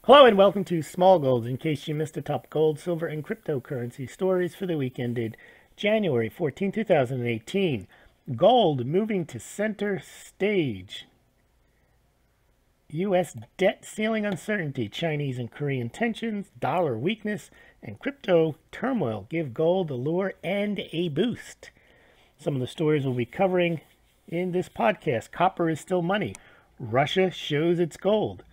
Hello and welcome to Smaulgld. In case you missed the top gold, silver, and cryptocurrency stories for the week ended January 14, 2018. Gold moving to center stage. U.S. debt ceiling uncertainty, Chinese and Korean tensions, dollar weakness, and crypto turmoil give gold a lure and a boost. Some of the stories we'll be covering in this podcast. Copper is still money. Russia shows its gold.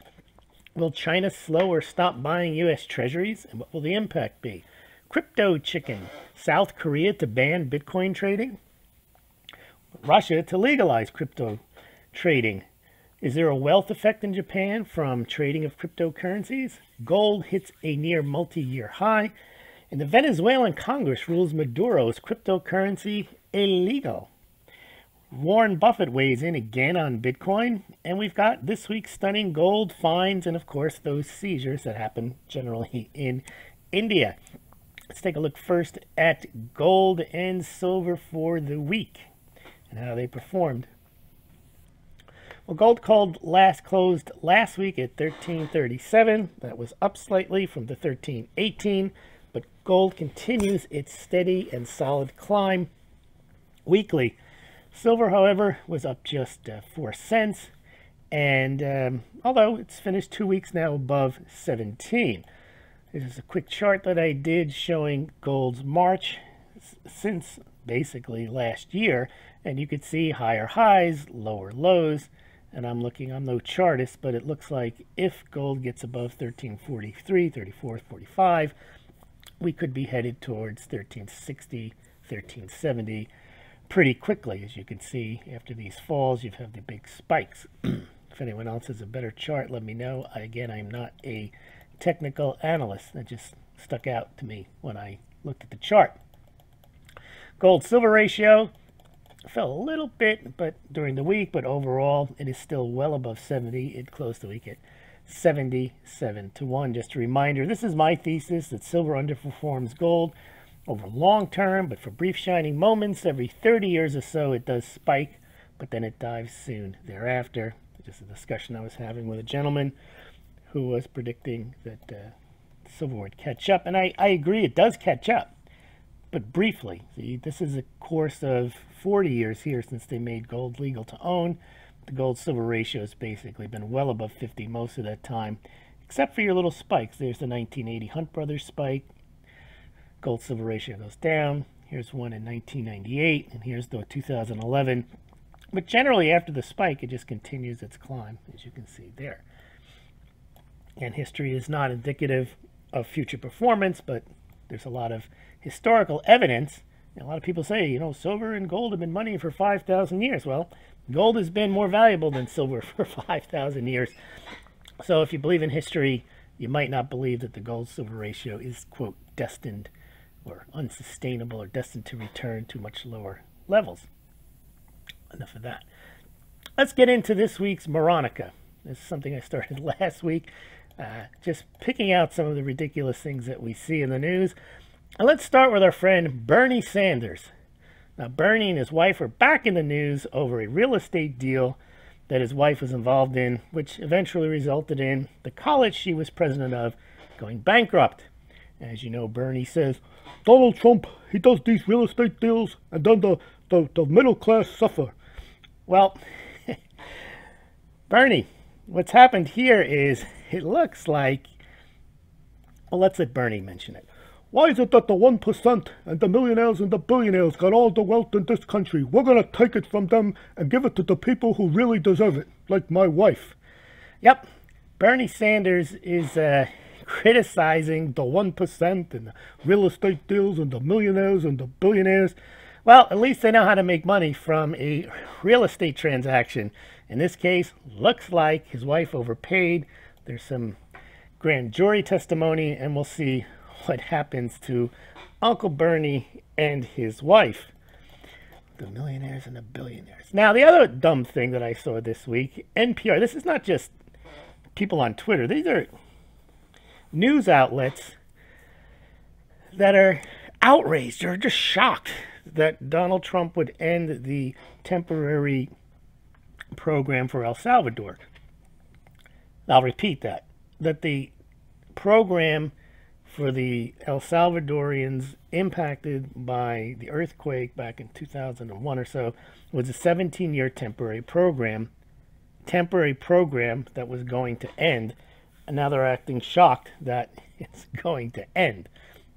Will China slow or stop buying U.S. treasuries? And what will the impact be? Crypto chicken. South Korea to ban Bitcoin trading? Russia to legalize crypto trading. Is there a wealth effect in Japan from trading of cryptocurrencies? Gold hits a near multi-year high. And the Venezuelan Congress rules Maduro's cryptocurrency illegal. Warren Buffett weighs in again on Bitcoin, and we've got this week's stunning gold finds and, of course, those seizures that happen generally in India. Let's take a look first at gold and silver for the week and how they performed. Well, gold closed last week at 1337. That was up slightly from the 1318, but gold continues its steady and solid climb weekly. Silver, however, was up just 4 cents, and although it's finished 2 weeks now above 17. This is a quick chart that I did showing gold's march since basically last year, and you could see higher highs, lower lows, and I'm no chartist, but it looks like if gold gets above 1343, 34, 45, we could be headed towards 1360, 1370, pretty quickly. As you can see, after these falls, you've had the big spikes. If anyone else has a better chart, let me know. Again, I'm not a technical analyst. That just stuck out to me when I looked at the chart. Gold-silver ratio fell a little bit during the week, but overall, it is still well above 70. It closed the week at 77-1. Just a reminder, this is my thesis that silver underperforms gold over long term, but for brief shining moments, every 30 years or so, it does spike, but then it dives soon thereafter. Just a discussion I was having with a gentleman who was predicting that silver would catch up, and I agree it does catch up, but briefly. See, this is a course of 40 years here since they made gold legal to own. The gold-silver ratio has basically been well above 50 most of that time, except for your little spikes. There's the 1980 Hunt Brothers spike. Gold-silver ratio goes down. Here's one in 1998, and here's the 2011. But generally, after the spike, it just continues its climb, as you can see there. And history is not indicative of future performance, but there's a lot of historical evidence. And a lot of people say, silver and gold have been money for 5,000 years. Well, gold has been more valuable than silver for 5,000 years. So if you believe in history, you might not believe that the gold-silver ratio is, quote, destined or unsustainable or destined to return to much lower levels. Enough of that. Let's get into this week's Moronica. This is something I started last week, just picking out some of the ridiculous things that we see in the news. And let's start with our friend Bernie Sanders. Now, Bernie and his wife are back in the news over a real estate deal that his wife was involved in, which eventually resulted in the college she was president of going bankrupt. As you know, Bernie says, Donald Trump, he does these real estate deals, and then the middle class suffer. Well, Bernie, what's happened here is it looks like, well, let's let Bernie mention it. Why is it that the 1% and the millionaires and the billionaires got all the wealth in this country? We're going to take it from them and give it to the people who really deserve it, like my wife. Yep, Bernie Sanders is criticizing the 1% and the real estate deals and the millionaires and the billionaires. Well, at least they know how to make money from a real estate transaction. In this case, looks like his wife overpaid. There's some grand jury testimony, and we'll see what happens to Uncle Bernie and his wife. The millionaires and the billionaires. Now, the other dumb thing that I saw this week, NPR, this is not just people on Twitter. These are news outlets that are outraged or just shocked that Donald Trump would end the temporary program for El Salvador. I'll repeat that the program for the El Salvadorians impacted by the earthquake back in 2001 or so. It was a 17-year temporary program that was going to end, and now they're acting shocked that it's going to end.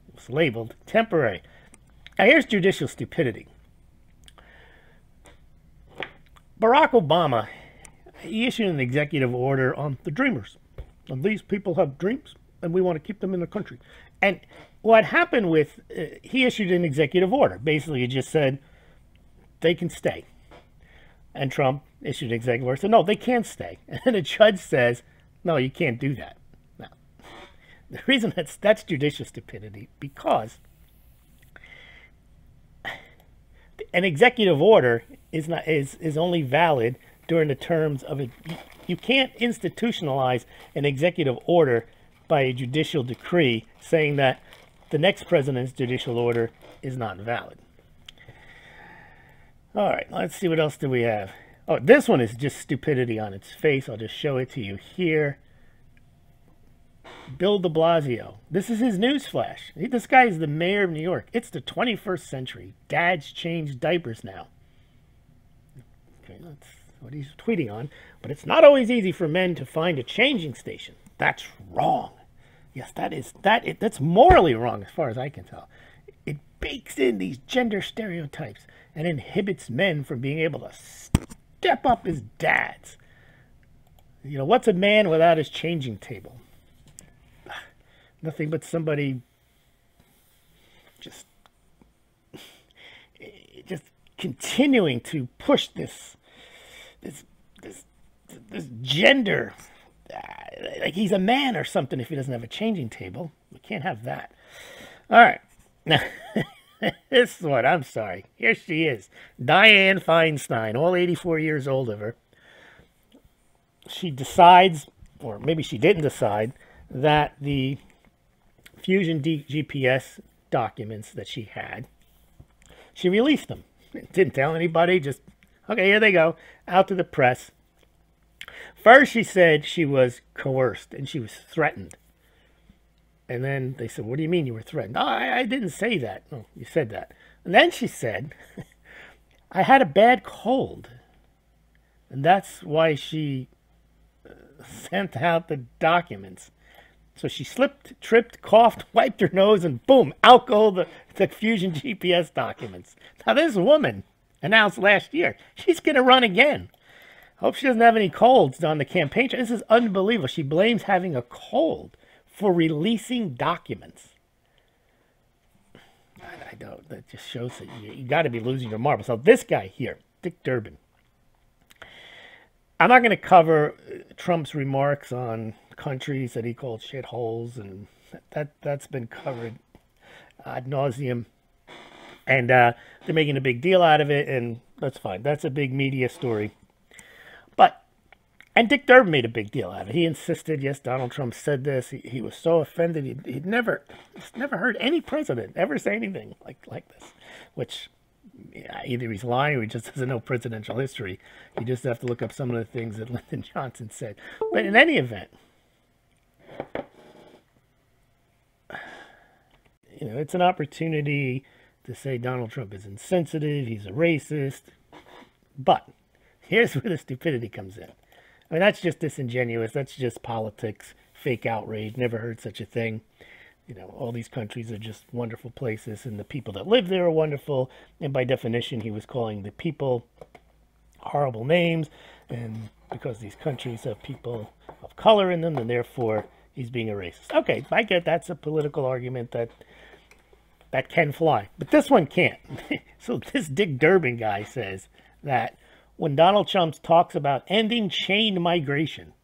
It was labeled temporary. Now here's judicial stupidity. Barack Obama, he issued an executive order on the dreamers. And these people have dreams, and we want to keep them in the country. And what happened with, he issued an executive order. Basically, he just said they can stay. And Trump issued an executive order, said, no, they can't stay. And then the judge says, no, you can't do that. Now, the reason that's judicial stupidity, because an executive order is only valid during the terms of it. You can't institutionalize an executive order by a judicial decree saying that the next president's judicial order is not valid. All right, let's see, what else do we have? Oh, this one is just stupidity on its face. I'll just show it to you here. Bill de Blasio. This is his news flash. This guy is the mayor of New York. It's the 21st century. Dads change diapers now. Okay, that's what he's tweeting on. But it's not always easy for men to find a changing station. That's wrong. Yes, that's morally wrong as far as I can tell. It bakes in these gender stereotypes and inhibits men from being able to step up as dads. You know, what's a man without his changing table? Nothing but somebody just continuing to push this gender, like he's a man or something if he doesn't have a changing table. We can't have that. All right. Now, this one, I'm sorry. Here she is. Dianne Feinstein, all 84 years old of her. She decides, or maybe she didn't decide, that the Fusion GPS documents that she had, she released them. Didn't tell anybody, just, okay, here they go, out to the press. First, she said she was coerced and she was threatened. And then they said, what do you mean you were threatened? Oh, I didn't say that. Oh, you said that. And then she said, I had a bad cold. And that's why she sent out the documents. So she slipped, tripped, coughed, wiped her nose, and boom, out go the Fusion GPS documents. Now, this woman announced last year she's going to run again. Hope she doesn't have any colds on the campaign. This is unbelievable. She blames having a cold for releasing documents. I don't. That just shows that you got to be losing your marbles. So this guy here, Dick Durbin. I'm not going to cover Trump's remarks on countries that he called shitholes, and that's been covered ad nauseum. And they're making a big deal out of it, and that's fine. That's a big media story. And Dick Durbin made a big deal out of it. He insisted, yes, Donald Trump said this. He was so offended. He'd never heard any president ever say anything like this, which either he's lying or he just doesn't know presidential history. You just have to look up some of the things that Lyndon Johnson said. But in any event, you know, it's an opportunity to say Donald Trump is insensitive, he's a racist. But here's where the stupidity comes in. I mean, that's just disingenuous. That's just politics, fake outrage. Never heard such a thing. You know, all these countries are just wonderful places, and the people that live there are wonderful. And by definition, he was calling the people horrible names. And because these countries have people of color in them, and therefore he's being a racist. Okay, I get that's a political argument that can fly. But this one can't. So this Dick Durbin guy says that when Donald Trump talks about ending chain migration,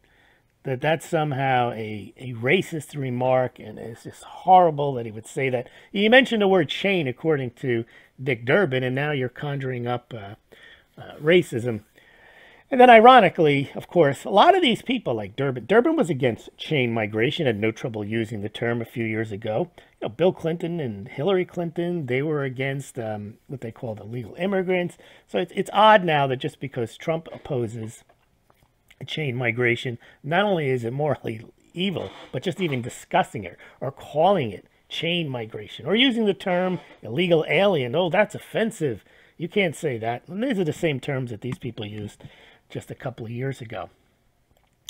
that's somehow a racist remark, and it's just horrible that he would say that. You mentioned the word chain, according to Dick Durbin, and now you're conjuring up racism. And then ironically, of course, a lot of these people like Durbin was against chain migration, had no trouble using the term a few years ago. You know, Bill Clinton and Hillary Clinton, they were against what they called illegal immigrants. So it's odd now that just because Trump opposes chain migration, not only is it morally evil, but just even discussing it or calling it chain migration or using the term illegal alien. Oh, that's offensive. You can't say that. And these are the same terms that these people used just a couple of years ago.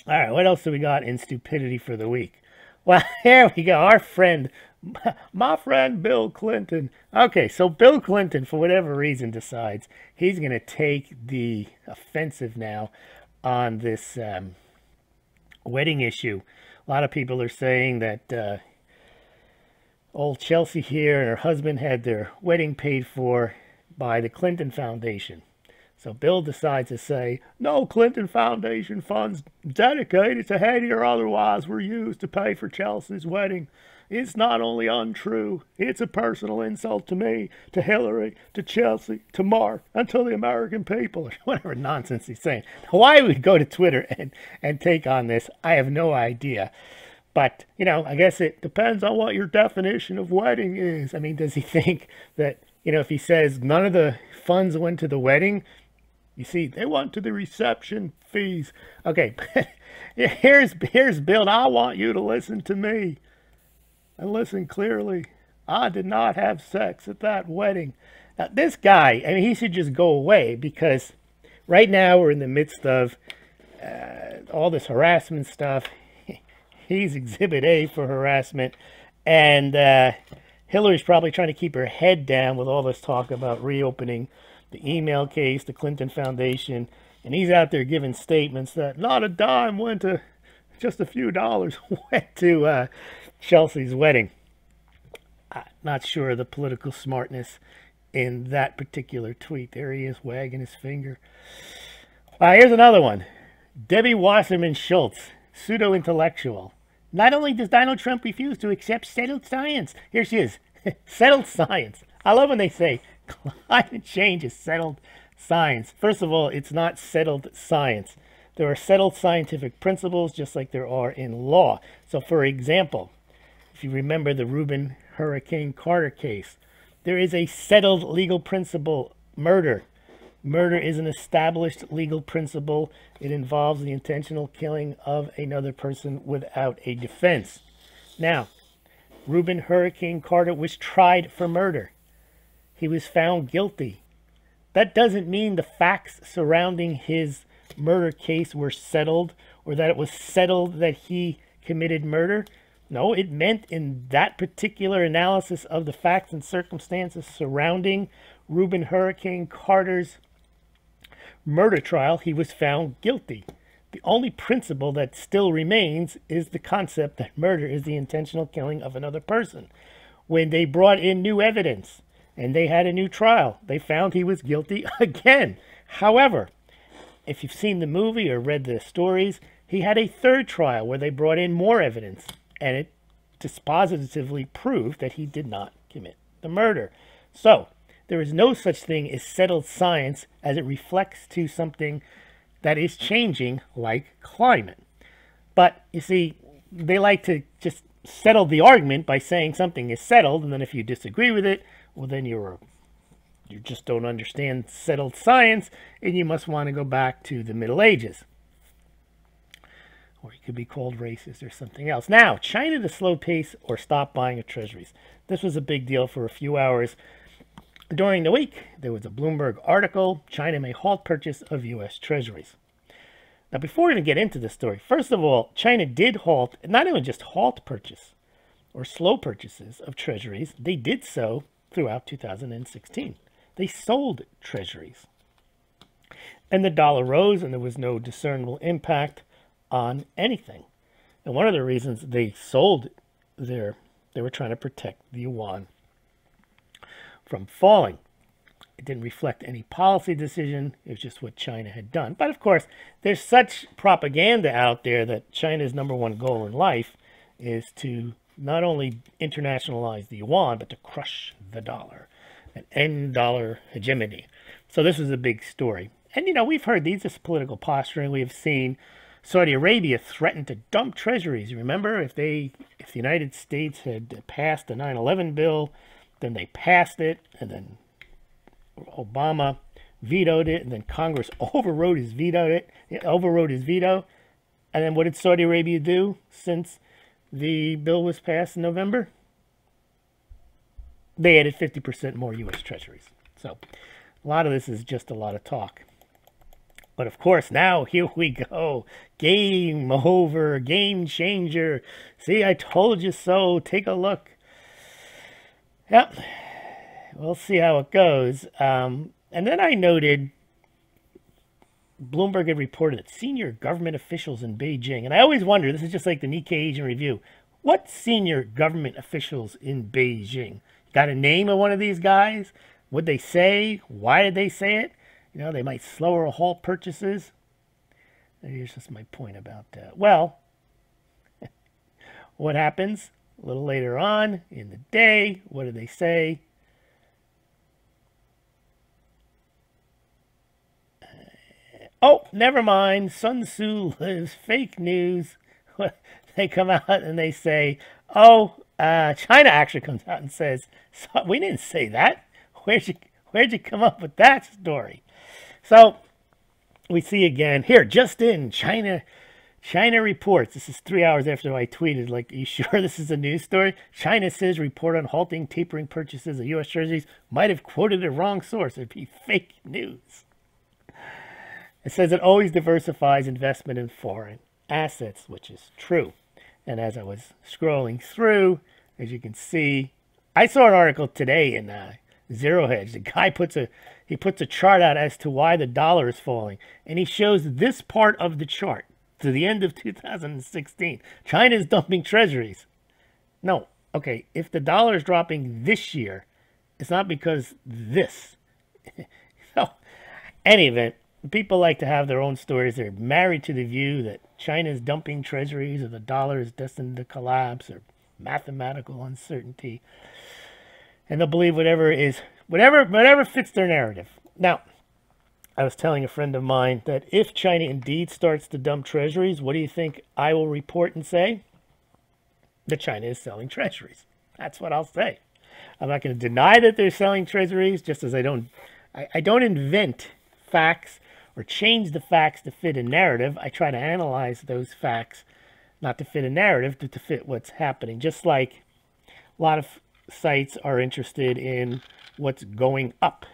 All right, what else do we got in stupidity for the week? Well, here we go. Our friend, my friend Bill Clinton. Okay, so Bill Clinton, for whatever reason, decides he's going to take the offensive now on this wedding issue. A lot of people are saying that old Chelsea here and her husband had their wedding paid for by the Clinton Foundation. So Bill decides to say, no Clinton Foundation funds dedicated to Haiti or otherwise were used to pay for Chelsea's wedding. It's not only untrue, it's a personal insult to me, to Hillary, to Chelsea, to Mark, and to the American people, or whatever nonsense he's saying. Why we go to Twitter and take on this, I have no idea. But, you know, I guess it depends on what your definition of wedding is. I mean, does he think that, you know, if he says none of the funds went to the wedding, you see, they went to the reception fees. Okay, here's Bill. I want you to listen to me and listen clearly. I did not have sex at that wedding. Now, this guy, I mean, he should just go away because right now we're in the midst of all this harassment stuff. He's Exhibit A for harassment. And Hillary's probably trying to keep her head down with all this talk about reopening the email case, the Clinton Foundation, and he's out there giving statements that not a dime went to, just a few dollars went to Chelsea's wedding. I'm not sure of the political smartness in that particular tweet. There he is wagging his finger. Here's another one. Debbie Wasserman Schultz, pseudo-intellectual. Not only does Donald Trump refuse to accept settled science, here she is, settled science. I love when they say climate change is settled science. First of all, it's not settled science. There are settled scientific principles just like there are in law. So for example, if you remember the Reuben Hurricane Carter case, there is a settled legal principle, murder. Murder is an established legal principle. It involves the intentional killing of another person without a defense. Now, Reuben Hurricane Carter was tried for murder. He was found guilty. That doesn't mean the facts surrounding his murder case were settled or that it was settled that he committed murder. No, it meant in that particular analysis of the facts and circumstances surrounding Reuben Hurricane Carter's murder trial, he was found guilty. The only principle that still remains is the concept that murder is the intentional killing of another person. When they brought in new evidence and they had a new trial, they found he was guilty again. However, if you've seen the movie or read the stories, he had a third trial where they brought in more evidence and it dispositively proved that he did not commit the murder. So, there is no such thing as settled science as it reflects to something that is changing like climate. But you see, they like to just settle the argument by saying something is settled, and then if you disagree with it, well then you just don't understand settled science, and you must want to go back to the Middle Ages. Or you could be called racist or something else. Now, China to slow pace or stop buying of treasuries. This was a big deal for a few hours. During the week, there was a Bloomberg article, China may halt purchase of U.S. treasuries. Now, before we even get into this story, first of all, China did halt, not even just halt purchase or slow purchases of treasuries, they did so throughout 2016. They sold treasuries. And the dollar rose and there was no discernible impact on anything. And one of the reasons they sold they were trying to protect the yuan from falling. It didn't reflect any policy decision. It was just what China had done. But of course, there's such propaganda out there that China's #1 goal in life is to not only internationalize the yuan, but to crush the dollar and end dollar hegemony. So this is a big story. And, you know, we've heard these as political posturing. We have seen Saudi Arabia threaten to dump treasuries. You remember, if the United States had passed the 9/11 bill, then they passed it, and then Obama vetoed it, and then Congress overrode his veto. And then what did Saudi Arabia do since the bill was passed in November? They added 50% more U.S. treasuries. So a lot of this is just a lot of talk. But of course, now here we go. Game over, game changer. See, I told you so. Take a look. Yep. We'll see how it goes. And then I noted Bloomberg had reported that senior government officials in Beijing, and I always wonder, this is just like the Nikkei Asian Review, what senior government officials in Beijing? Got a name of one of these guys? What'd they say? Why did they say it? You know, they might slow or halt purchases. Here's just my point about that. Well, what happens a little later on in the day? What do they say? Oh, never mind. Sun Tzu lives. Fake news. They come out and they say, oh, China actually comes out and says, so, we didn't say that. Where'd you come up with that story? So we see again here, just in China reports. This is 3 hours after I tweeted, like, are you sure this is a news story? China says report on halting tapering purchases of U.S. treasuries might have quoted a wrong source. It'd be fake news. It says it always diversifies investment in foreign assets, which is true. And as I was scrolling through, as you can see, I saw an article today in Zero Hedge. The guy puts a chart out as to why the dollar is falling, and he shows this part of the chart to the end of 2016. China is dumping treasuries. No, okay, if the dollar is dropping this year, it's not because this. So, any event, people like to have their own stories. They're married to the view that China is dumping treasuries or the dollar is destined to collapse or mathematical uncertainty. And they'll believe whatever fits their narrative. Now, I was telling a friend of mine that if China indeed starts to dump treasuries, what do you think I will report and say? That China is selling treasuries. That's what I'll say. I'm not going to deny that they're selling treasuries, just as I don't invent facts or change the facts to fit a narrative. I try to analyze those facts, not to fit a narrative, but to fit what's happening. Just like a lot of sites are interested in what's going up.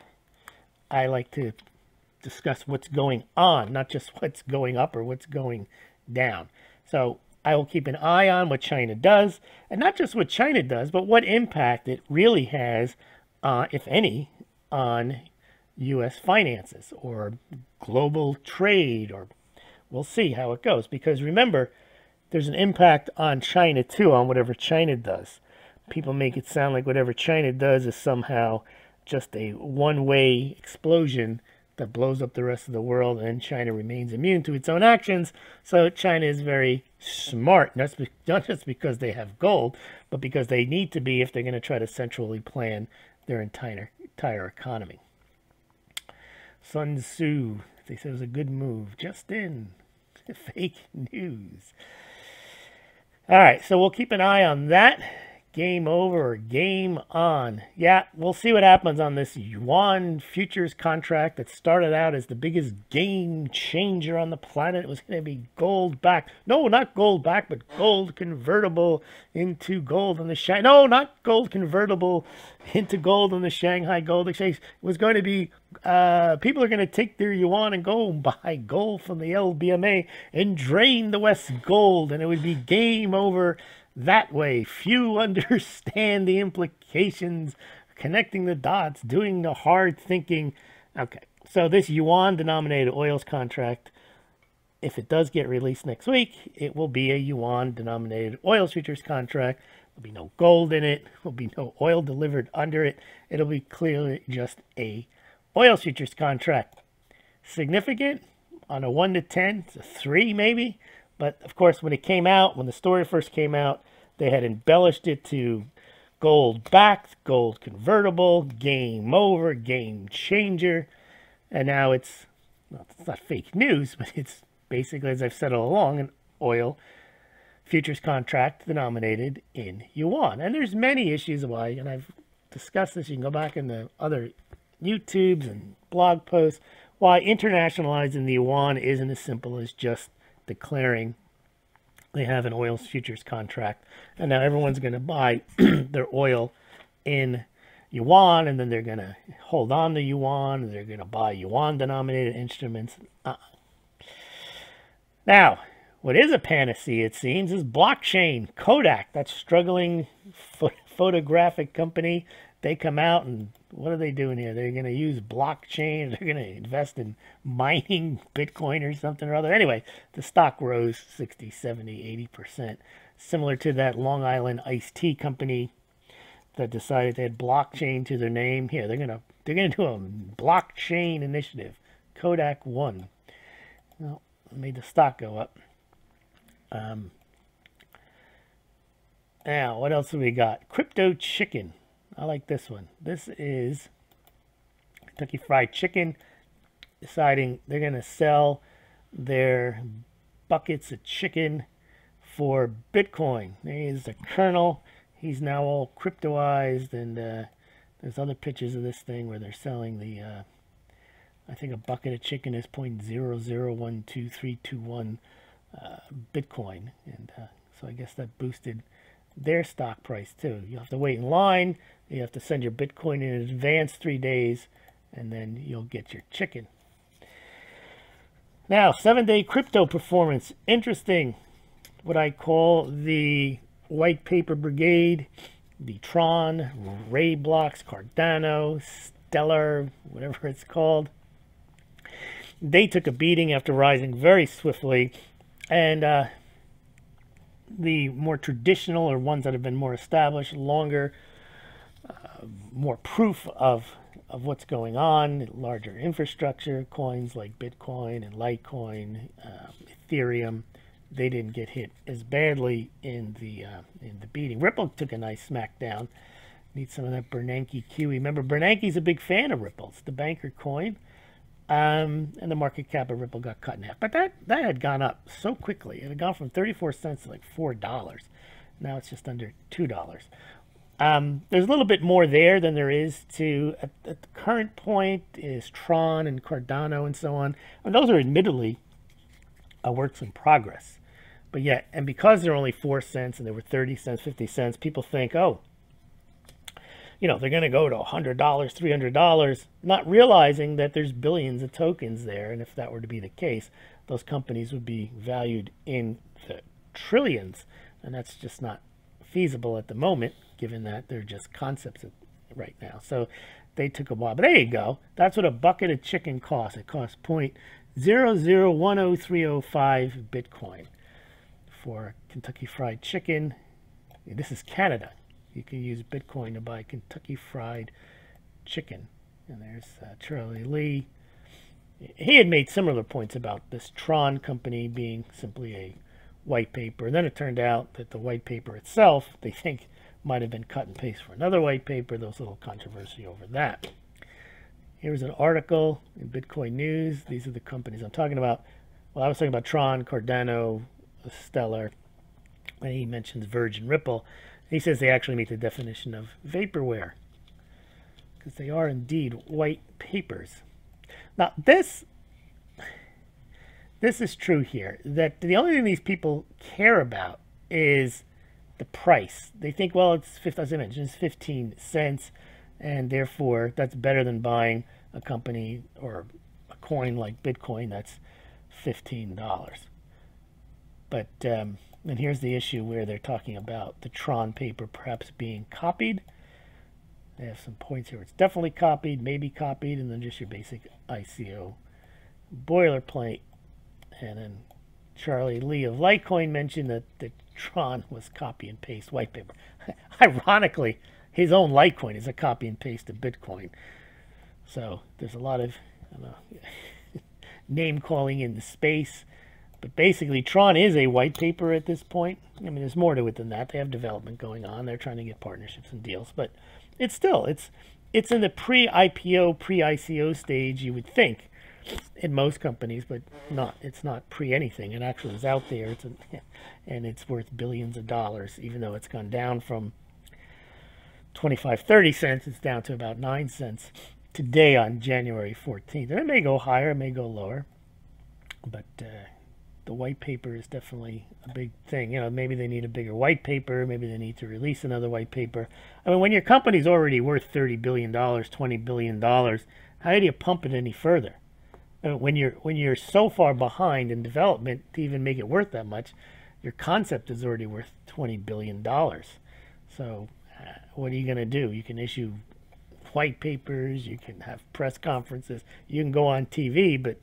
I like to discuss what's going on, not just what's going up or what's going down. So I will keep an eye on what China does, and not just what China does, but what impact it really has, if any, on U.S. finances or global trade, or we'll see how it goes. Because remember, there's an impact on China too, on whatever China does. People make it sound like whatever China does is somehow just a one-way explosion that blows up the rest of the world, and China remains immune to its own actions. So China is very smart, not just because they have gold, but because they need to be if they're going to try to centrally plan their entire economy. Sun Tzu, they said it was a good move. Just in. Fake news. All right, so we'll keep an eye on that. Game over or game on. Yeah, we'll see what happens on this yuan futures contract that started out as the biggest game changer on the planet. It was going to be gold backed. No, not gold backed, but gold convertible into gold on the Shanghai. No, not gold convertible into gold on the Shanghai Gold Exchange. It was going to be, people are going to take their yuan and go buy gold from the LBMA and drain the West's gold, and it would be game over that way. Few understand the implications, connecting the dots, doing the hard thinking. Okay, so this yuan-denominated oils contract, if it does get released next week, it will be a yuan-denominated oils futures contract. There'll be no gold in it. There'll be no oil delivered under it. It'll be clearly just a oils futures contract. Significant? On a 1 to 10, it's a 3 maybe. But, of course, when it came out, when the story first came out, they had embellished it to gold-backed, gold convertible, game over, game changer. And now it's, well, it's not fake news, but it's basically, as I've said all along, an oil futures contract denominated in yuan. And there's many issues why, and I've discussed this. You can go back in the other YouTubes and blog posts, why internationalizing the yuan isn't as simple as just declaring They have an oil futures contract, and now everyone's going to buy their oil in yuan, and then they're going to hold on to yuan, and they're going to buy yuan-denominated instruments. Now, what is a panacea, it seems, is blockchain. Kodak, that struggling photographic company, they come out and what are they doing here? They're going to use blockchain. They're going to invest in mining Bitcoin or something or other. Anyway, the stock rose 60, 70, 80%. Similar to that Long Island iced tea company that decided they had blockchain to their name. Here, they're gonna do a blockchain initiative. Kodak won. Well, it made the stock go up. Now, what else have we got? Crypto chicken. I like this one. This is Kentucky Fried Chicken deciding they're going to sell their buckets of chicken for Bitcoin. There's a colonel. He's now all cryptoized, and there's other pictures of this thing where they're selling the, I think a bucket of chicken is 0.0012321 Bitcoin. And so I guess that boosted their stock price too. You have to wait in line. You have to send your Bitcoin in advance 3 days, and then you'll get your chicken. Now, 7-day crypto performance. Interesting. What I call the white paper brigade, the Tron, Ray Blocks, Cardano, Stellar, whatever it's called. They took a beating after rising very swiftly, and the more traditional, or ones that have been more established, longer, more proof of what's going on, larger infrastructure, coins like Bitcoin and Litecoin, Ethereum, they didn't get hit as badly in the beating. Ripple took a nice smackdown. Need some of that Bernanke QE. Remember, Bernanke's a big fan of Ripple. It's the banker coin. And the market cap of Ripple got cut in half. But that had gone up so quickly. It had gone from 34 cents to like $4. Now it's just under $2. There's a little bit more there than there is to, at the current point, is Tron and Cardano and so on. And those are admittedly works in progress. But yet, and because they're only 4 cents and they were 30 cents, 50 cents, people think, oh, you know, they're going to go to $100, $300, not realizing that there's billions of tokens there. And if that were to be the case, those companies would be valued in the trillions. And that's just not feasible at the moment, given that they're just concepts right now. So they took a while. But there you go. That's what a bucket of chicken costs. It costs 0.0010305 Bitcoin for Kentucky Fried Chicken. This is Canada. You can use Bitcoin to buy Kentucky Fried Chicken. And there's Charlie Lee. He had made similar points about this Tron company being simply a white paper. And then it turned out that the white paper itself, they think, might have been cut and paste for another white paper. There was a little controversy over that. Here's an article in Bitcoin News. These are the companies I'm talking about. Well, I was talking about Tron, Cardano, Stellar, and he mentions Virgin Ripple. He says they actually meet the definition of vaporware because they are indeed white papers. Now, this is true here, that the only thing these people care about is the price. They think, well, it's, as I mentioned, it's 15 cents, and therefore that's better than buying a company or a coin like Bitcoin that's $15. But and here's the issue where they're talking about the Tron paper perhaps being copied. They have some points here. It's definitely copied, maybe copied, and then just your basic ICO boilerplate. And then Charlie Lee of Litecoin mentioned that the Tron was copy and paste white paper. Ironically, his own Litecoin is a copy and paste of Bitcoin. So there's a lot of, I don't know, name calling in the space. But basically, Tron is a white paper at this point. I mean, there's more to it than that. They have development going on. They're trying to get partnerships and deals. But it's still, it's in the pre-IPO, pre-ICO stage, you would think, in most companies, but not. It's not pre-anything. It actually is out there. And it's worth billions of dollars, even though it's gone down from 25, 30 cents. It's down to about 9 cents today on January 14th. And it may go higher, it may go lower. But the white paper is definitely a big thing. You know, maybe they need a bigger white paper. Maybe they need to release another white paper. I mean, when your company's already worth $30 billion, $20 billion, how do you pump it any further? When you're so far behind in development to even make it worth that much, your concept is already worth $20 billion. So what are you going to do? You can issue white papers, you can have press conferences, you can go on TV, but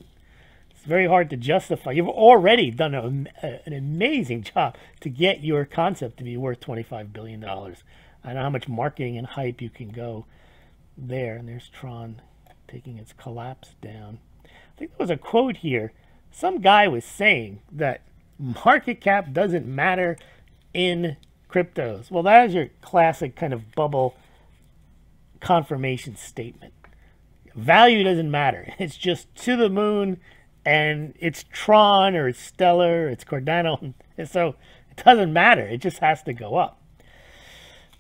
it's very hard to justify. You've already done an amazing job to get your concept to be worth $25 billion. I know how much marketing and hype you can go there. And there's Tron taking its collapse down. I think there was a quote here. Some guy was saying that market cap doesn't matter in cryptos. Well, that is your classic kind of bubble confirmation statement. Value doesn't matter. It's just to the moon, and it's Tron or it's Stellar, it's Cardano, and so it doesn't matter. It just has to go up.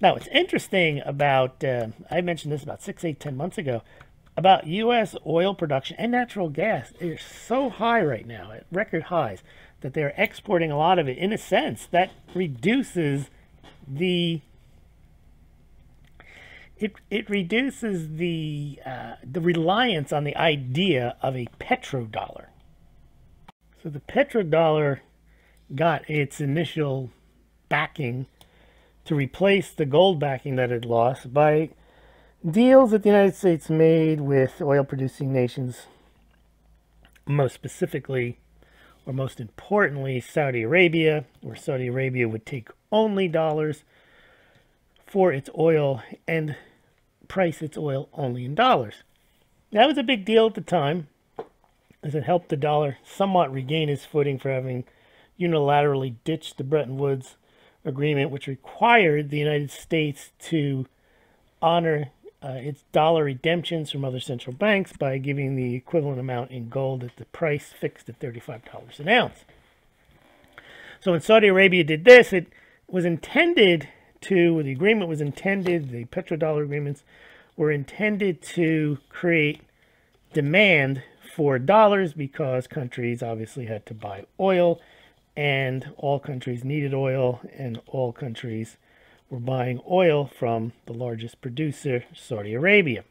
Now, what's interesting about, I mentioned this about 6, 8, 10 months ago, about U.S. oil production and natural gas. They're so high right now, at record highs, that they're exporting a lot of it. In a sense, that reduces the reduces the reliance on the idea of a petrodollar. So the petrodollar got its initial backing to replace the gold backing that it lost by deals that the United States made with oil-producing nations, most specifically, or most importantly, Saudi Arabia, where Saudi Arabia would take only dollars for its oil and price its oil only in dollars. That was a big deal at the time, as it helped the dollar somewhat regain its footing for having unilaterally ditched the Bretton Woods agreement, which required the United States to honor its dollar redemptions from other central banks by giving the equivalent amount in gold at the price fixed at $35 an ounce. So when Saudi Arabia did this, it was intended to, the agreement was intended, the petrodollar agreements were intended to create demand for dollars because countries obviously had to buy oil, and all countries needed oil, and all countries were buying oil from the largest producer, Saudi Arabia.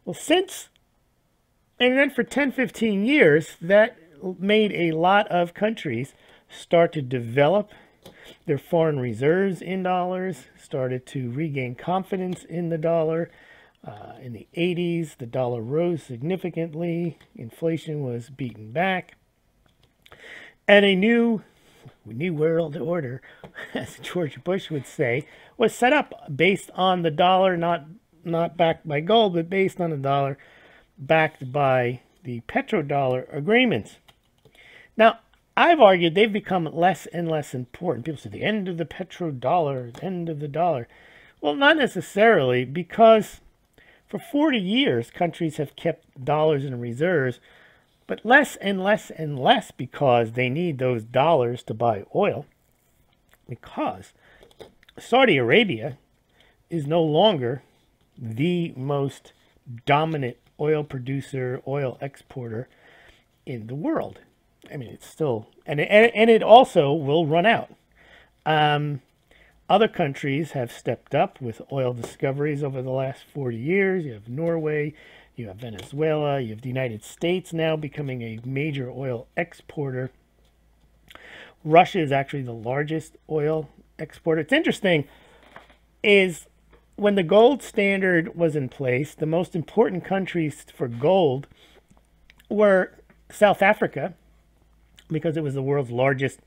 Well, and then for 10, 15 years, that made a lot of countries start to develop their foreign reserves in dollars, started to regain confidence in the dollar. In the 80s, the dollar rose significantly. Inflation was beaten back. And a new world order, as George Bush would say, was set up based on the dollar, not backed by gold, but based on the dollar, backed by the petrodollar agreements. Now, I've argued they've become less and less important. People say the end of the petrodollar, the end of the dollar. Well, not necessarily, because for 40 years, countries have kept dollars in reserves, but less and less and less because they need those dollars to buy oil. Because Saudi Arabia is no longer the most dominant oil producer, oil exporter in the world. I mean, it's still, and it also will run out. Other countries have stepped up with oil discoveries over the last 40 years. You have Norway, you have Venezuela, you have the United States now becoming a major oil exporter. Russia is actually the largest oil exporter. It's interesting, is when the gold standard was in place, the most important countries for gold were South Africa, because it was the world's largest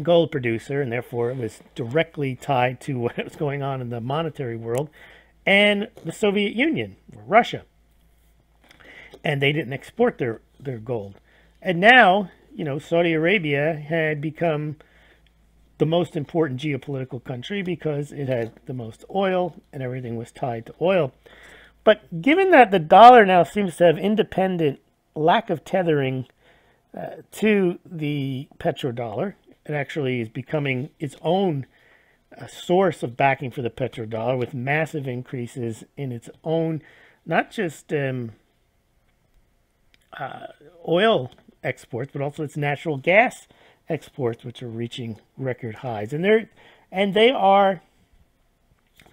gold producer, and therefore it was directly tied to what was going on in the monetary world, and the Soviet Union, or Russia. And they didn't export their gold. And now, you know, Saudi Arabia had become the most important geopolitical country because it had the most oil, and everything was tied to oil. But given that the dollar now seems to have independent lack of tethering to the petrodollar, it actually is becoming its own source of backing for the petrodollar, with massive increases in its own, not just oil exports, but also its natural gas exports, which are reaching record highs. And they are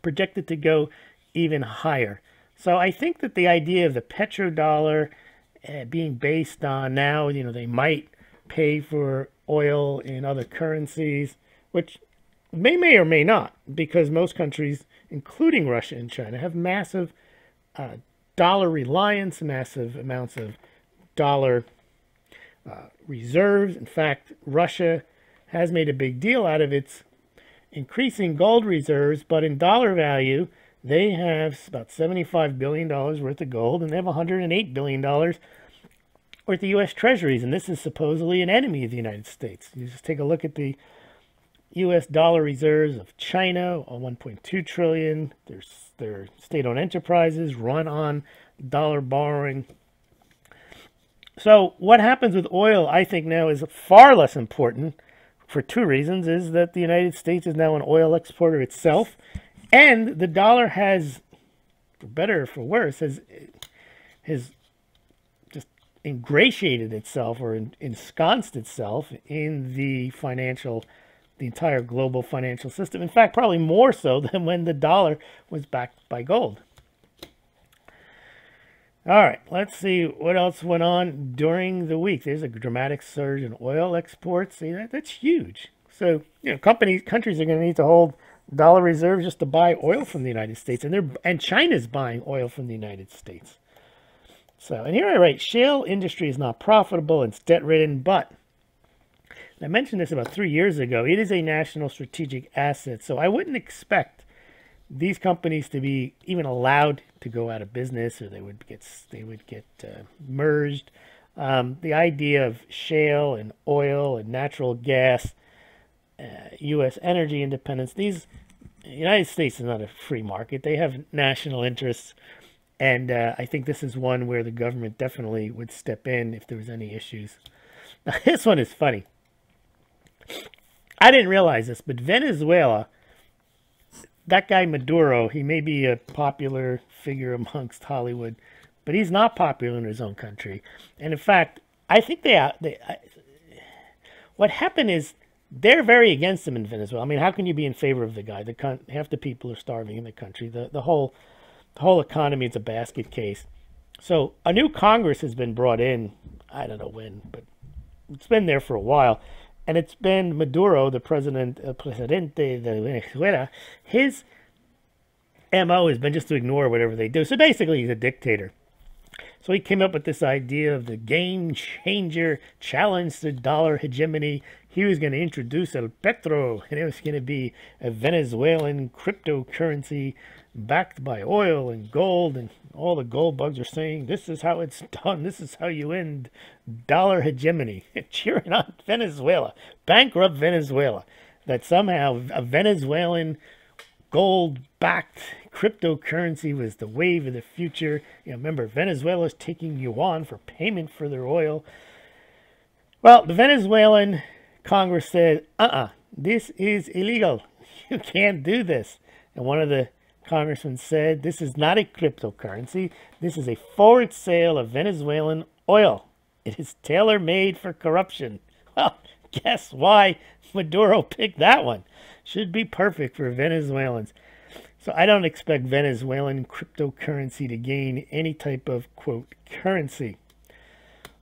projected to go even higher. So I think that the idea of the petrodollar being based on now, they might pay for oil in other currencies, which may or may not, because most countries, including Russia and China, have massive dollar reliance, massive amounts of dollar reserves. In fact, Russia has made a big deal out of its increasing gold reserves, but in dollar value, they have about $75 billion worth of gold, and they have $108 billion worth of U.S. treasuries, and this is supposedly an enemy of the United States. You just take a look at the U.S. dollar reserves of China, 1.2 trillion. Their state-owned enterprises run on dollar borrowing. So what happens with oil, I think now, is far less important for two reasons. Is that the United States is now an oil exporter itself, and the dollar has, for better or for worse, has just ingratiated itself or ensconced itself in the entire global financial system. In fact, probably more so than when the dollar was backed by gold. All right, let's see what else went on during the week. There's a dramatic surge in oil exports. See, that's huge. So, countries are going to need to hold dollar reserves just to buy oil from the United States, and China's buying oil from the United States. So, and here I write, shale industry is not profitable, it's debt-ridden, but I mentioned this about 3 years ago. It is a national strategic asset, so I wouldn't expect these companies to be even allowed to go out of business, or they would get merged. The idea of shale and oil and natural gas, U.S. energy independence. The United States is not a free market. They have national interests, and I think this is one where the government definitely would step in if there was any issues. Now, this one is funny. I didn't realize this, but Venezuela, that guy Maduro, he may be a popular figure amongst Hollywood, but he's not popular in his own country. And in fact, I think what happened is they're very against him in Venezuela. I mean, how can you be in favor of the guy? Half the people are starving in the country. The whole economy is a basket case. So a new Congress has been brought in. I don't know when, but it's been there for a while. And it's been Maduro, the presidente de Venezuela. His MO has been just to ignore whatever they do. So basically, he's a dictator. So he came up with this idea of the game changer, challenge the dollar hegemony. He was going to introduce El Petro, and it was going to be a Venezuelan cryptocurrency backed by oil and gold, and all the gold bugs are saying, this is how it's done. This is how you end dollar hegemony. Cheering on Venezuela, bankrupt Venezuela, that somehow a Venezuelan gold-backed cryptocurrency was the wave of the future. Remember, Venezuela's taking yuan for payment for their oil. Well, the Venezuelan Congress said, this is illegal. You can't do this. And one of the congressmen said, this is not a cryptocurrency. This is a forward sale of Venezuelan oil. It is tailor-made for corruption. Well, guess why Maduro picked that one? Should be perfect for Venezuelans. So I don't expect Venezuelan cryptocurrency to gain any type of, quote, currency.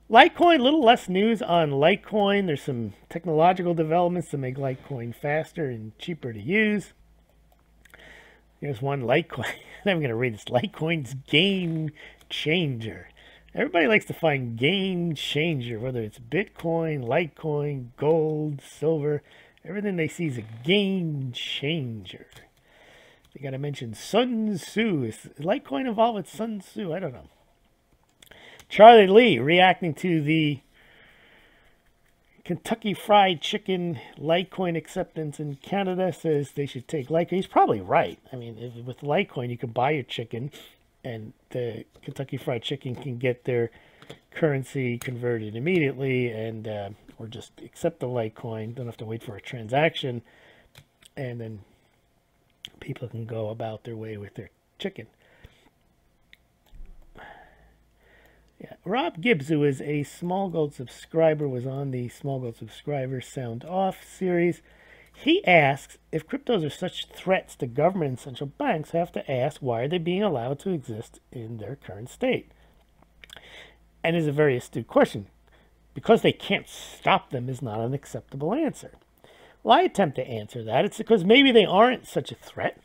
Litecoin, a little less news on Litecoin. There's some technological developments to make Litecoin faster and cheaper to use. Here's one Litecoin. I'm going to read this. Litecoin's game changer. Everybody likes to find game changer, whether it's Bitcoin, Litecoin, gold, silver. Everything they see is a game changer. They got to mention Sun Tzu. Is Litecoin involved with Sun Tzu? I don't know. Charlie Lee reacting to the Kentucky Fried Chicken Litecoin acceptance in Canada, says they should take Litecoin. He's probably right. I mean, with Litecoin, you can buy your chicken, and the Kentucky Fried Chicken can get their currency converted immediately, and or just accept the Litecoin. Don't have to wait for a transaction, and then people can go about their way with their chicken. Yeah, Rob Gibbs, who is a Smaulgld subscriber, was on the Smaulgld Subscriber Sound Off series. He asks, if cryptos are such threats to government and central banks, have to ask, why are they being allowed to exist in their current state? And it's a very astute question. Because they can't stop them is not an acceptable answer. Well, I attempt to answer that. It's because maybe they aren't such a threat.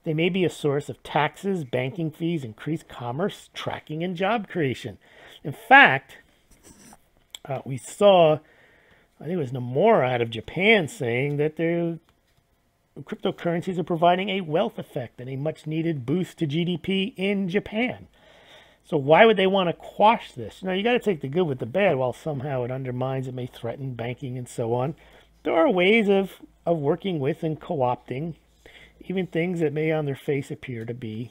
They may be a source of taxes, banking fees, increased commerce, tracking, and job creation. In fact, we saw, I think it was Nomura out of Japan, saying that their cryptocurrencies are providing a wealth effect and a much-needed boost to GDP in Japan. So why would they want to quash this? You got to take the good with the bad. While somehow it undermines, it may threaten banking and so on. There are ways of working with and co-opting even things that may on their face appear to be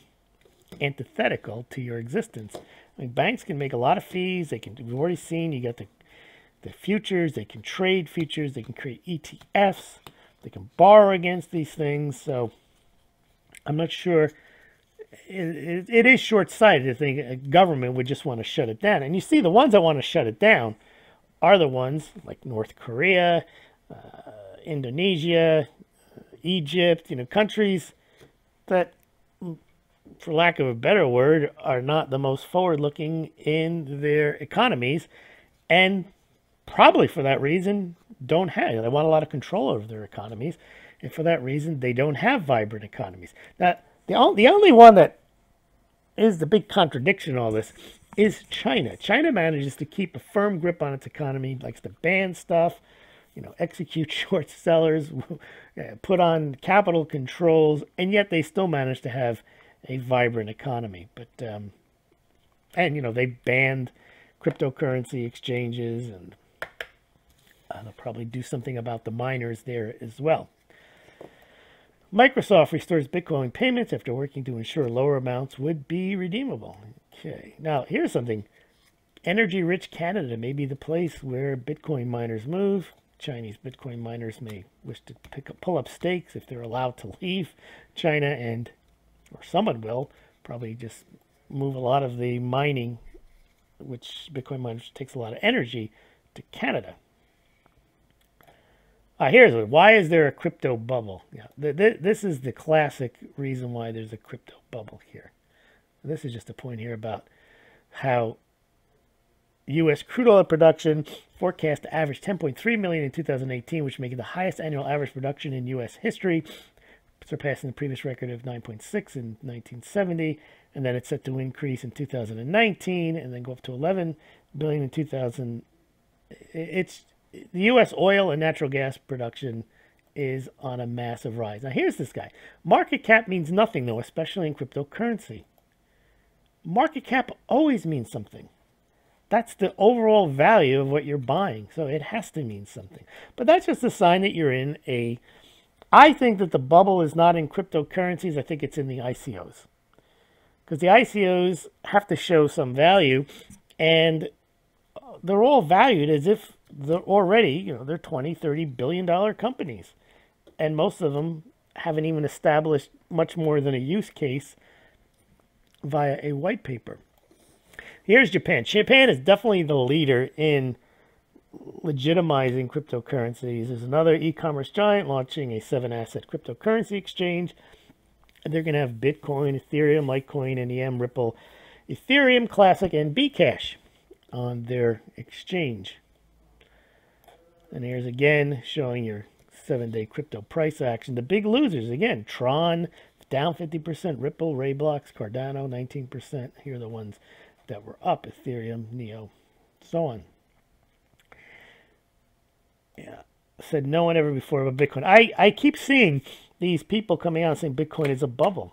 antithetical to your existence. I mean, banks can make a lot of fees. We've already seen, you got the futures. They can trade futures. They can create ETFs. They can borrow against these things. So I'm not sure. It is short-sighted to think a government would just want to shut it down. And you see the ones that want to shut it down are the ones like North Korea, Indonesia, Egypt, countries that, for lack of a better word, are not the most forward-looking in their economies, and probably for that reason don't have. They want a lot of control over their economies, and for that reason they don't have vibrant economies. Now, the only one that is the big contradiction in all this is China. China manages to keep a firm grip on its economy, likes to ban stuff, execute short sellers, put on capital controls, and yet they still manage to have a vibrant economy. But they banned cryptocurrency exchanges, and they'll probably do something about the miners there as well. Microsoft restores Bitcoin payments after working to ensure lower amounts would be redeemable. Okay, now here's something. Energy-rich Canada may be the place where Bitcoin miners move. Chinese Bitcoin miners may wish to pull up stakes if they're allowed to leave China, or someone will probably just move a lot of the mining, which Bitcoin miners takes a lot of energy, to Canada. Here's one. Why is there a crypto bubble? Yeah, this is the classic reason why there's a crypto bubble here. This is just a point here about how U.S. crude oil production forecast to average 10.3 million in 2018, which making the highest annual average production in U.S. history, surpassing the previous record of 9.6 in 1970, and then it's set to increase in 2019, and then go up to 11 billion in 2000. The U.S. oil and natural gas production is on a massive rise. Now, here's this guy. Market cap means nothing, though, especially in cryptocurrency. Market cap always means something. That's the overall value of what you're buying, so it has to mean something. But that's just a sign that you're in a... I think that the bubble is not in cryptocurrencies. I think it's in the ICOs. Because the ICOs have to show some value, and they're all valued as if they're already, they're $20, $30 billion companies. And most of them haven't even established much more than a use case via a white paper. Here's Japan. Japan is definitely the leader in legitimizing cryptocurrencies. There's another e-commerce giant launching a 7-asset cryptocurrency exchange. And they're going to have Bitcoin, Ethereum, Litecoin, NEM, Ripple, Ethereum Classic, and Bcash on their exchange. And here's again showing your 7-day crypto price action. The big losers, again, Tron, down 50%, Ripple, Rayblox, Cardano, 19%. Here are the ones that were up, Ethereum, Neo, so on. Yeah, said no one ever before about Bitcoin. I keep seeing these people coming out saying Bitcoin is a bubble.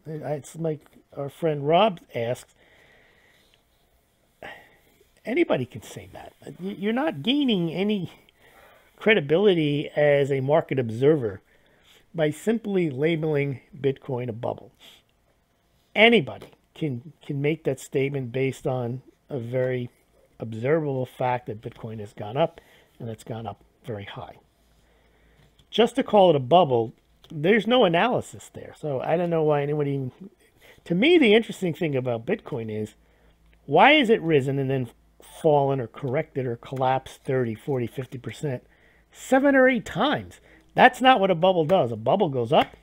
It's like our friend Rob asks, anybody can say that. You're not gaining any credibility as a market observer by simply labeling Bitcoin a bubble. Anybody can make that statement based on a very observable fact that Bitcoin has gone up, and it's gone up very high. Just to call it a bubble, there's no analysis there. So I don't know why anybody even... To me, the interesting thing about Bitcoin is Why has it risen and then fallen or corrected or collapsed 30, 40, 50%? 7 or 8 times. That's not what a bubble does. A bubble goes up,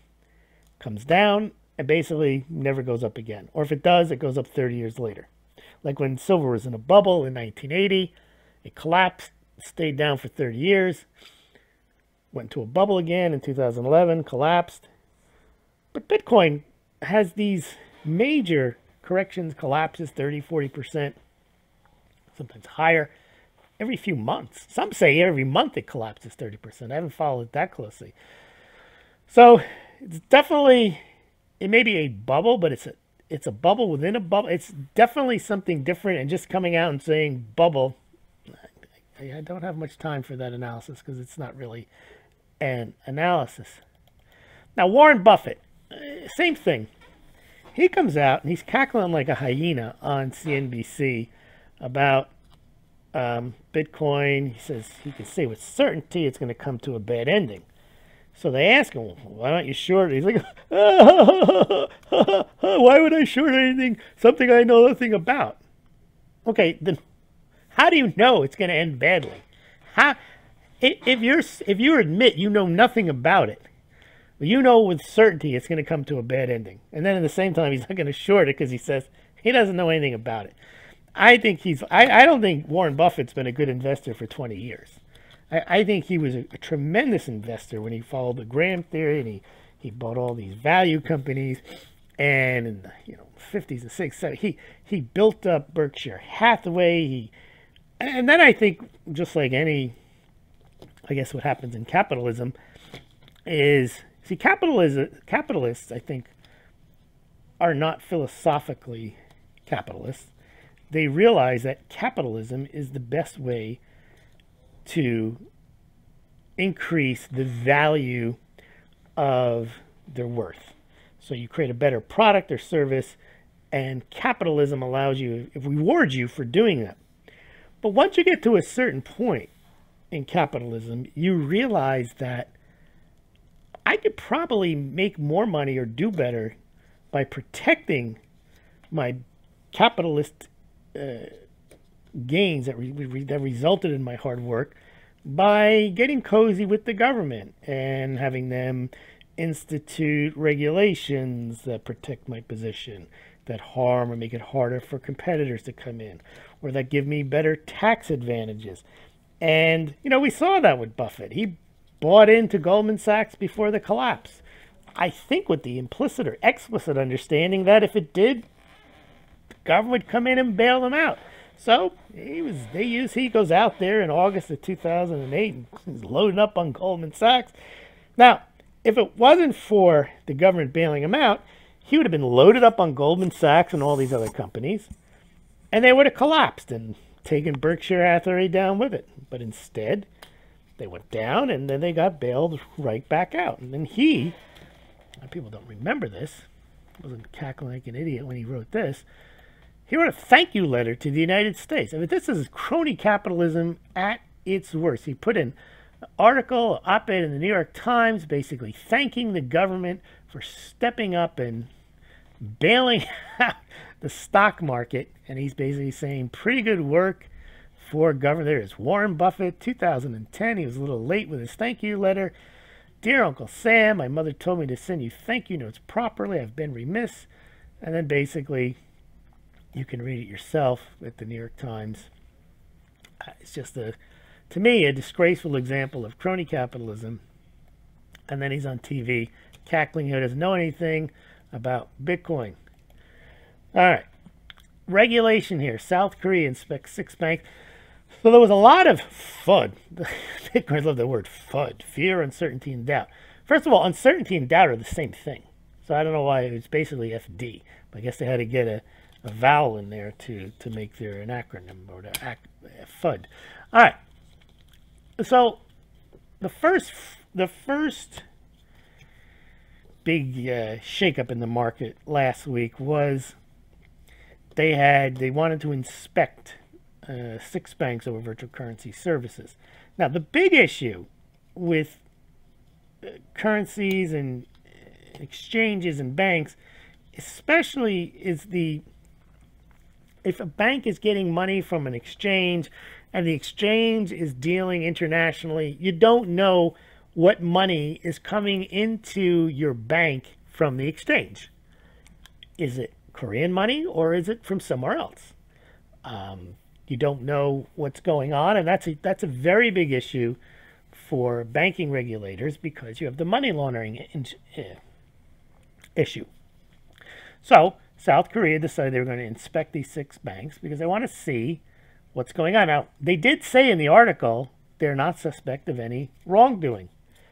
comes down, and basically never goes up again. Or if it does, it goes up 30 years later. Like when silver was in a bubble in 1980, it collapsed, stayed down for 30 years, went to a bubble again in 2011, collapsed. But Bitcoin has these major corrections, collapses, 30, 40%, sometimes higher, every few months. Some say every month it collapses 30%. I haven't followed it that closely. So it's definitely, it may be a bubble, but it's a bubble within a bubble. It's definitely something different, and just coming out and saying bubble, I don't have much time for that analysis because it's not really an analysis. Now, Warren Buffett, same thing. He comes out and he's cackling like a hyena on CNBC about Bitcoin. He says he can say with certainty it's going to come to a bad ending. So they ask him, well, why don't you short it? He's like, why would I short anything, something I know nothing about? Okay, then how do you know it's going to end badly? How, if you admit you know nothing about it, you know with certainty it's going to come to a bad ending. And then at the same time, he's not going to short it because he says he doesn't know anything about it. I don't think Warren Buffett's been a good investor for 20 years. I think he was a tremendous investor when he followed the Graham theory, and he bought all these value companies. And in the 50s and 60s, he built up Berkshire Hathaway. And then I think, just like any, I guess what happens in capitalism is, see, capitalists, I think, are not philosophically capitalists. They realize that capitalism is the best way to increase the value of their worth. So you create a better product or service, and capitalism allows you, it rewards you for doing that. But once you get to a certain point in capitalism, you realize that I could probably make more money or do better by protecting my capitalist gains that resulted in my hard work by getting cozy with the government and having them institute regulations that protect my position, that harm or make it harder for competitors to come in, or that give me better tax advantages. And, we saw that with Buffett. He bought into Goldman Sachs before the collapse. I think with the implicit or explicit understanding that if it did, the government would come in and bail them out. So he goes out there in August of 2008 and he's loading up on Goldman Sachs. Now, if it wasn't for the government bailing him out, he would have been loaded up on Goldman Sachs and all these other companies, and they would have collapsed and taken Berkshire Hathaway down with it. But instead, they went down, and then they got bailed right back out. And then people don't remember this, wasn't cackling like an idiot when he wrote this. He wrote a thank you letter to the United States. I mean, this is crony capitalism at its worst. He put in an article, an op-ed in the New York Times, basically thanking the government for stepping up and bailing out the stock market. And he's basically saying, pretty good work for government. There is Warren Buffett, 2010. He was a little late with his thank you letter. Dear Uncle Sam, my mother told me to send you thank you notes properly. I've been remiss. And then basically, you can read it yourself at the New York Times. It's just, to me, a disgraceful example of crony capitalism. And then he's on TV cackling who doesn't know anything about Bitcoin. All right. Regulation here. South Korea inspects 6 banks. So there was a lot of FUD. Bitcoiners love the word FUD. Fear, uncertainty, and doubt. First of all, uncertainty and doubt are the same thing. So I don't know why it's basically FD. But I guess they had to get a vowel in there to make their an acronym or FUD. All right. So the first big shakeup in the market last week was they wanted to inspect 6 banks over virtual currency services. Now the big issue with currencies and exchanges and banks, especially, is the if a bank is getting money from an exchange and the exchange is dealing internationally, you don't know what money is coming into your bank from the exchange. Is it Korean money or is it from somewhere else? You don't know what's going on, and that's a very big issue for banking regulators because you have the money laundering issue. So South Korea decided they were going to inspect these 6 banks because they want to see what's going on. Now, they did say in the article they're not suspect of any wrongdoing.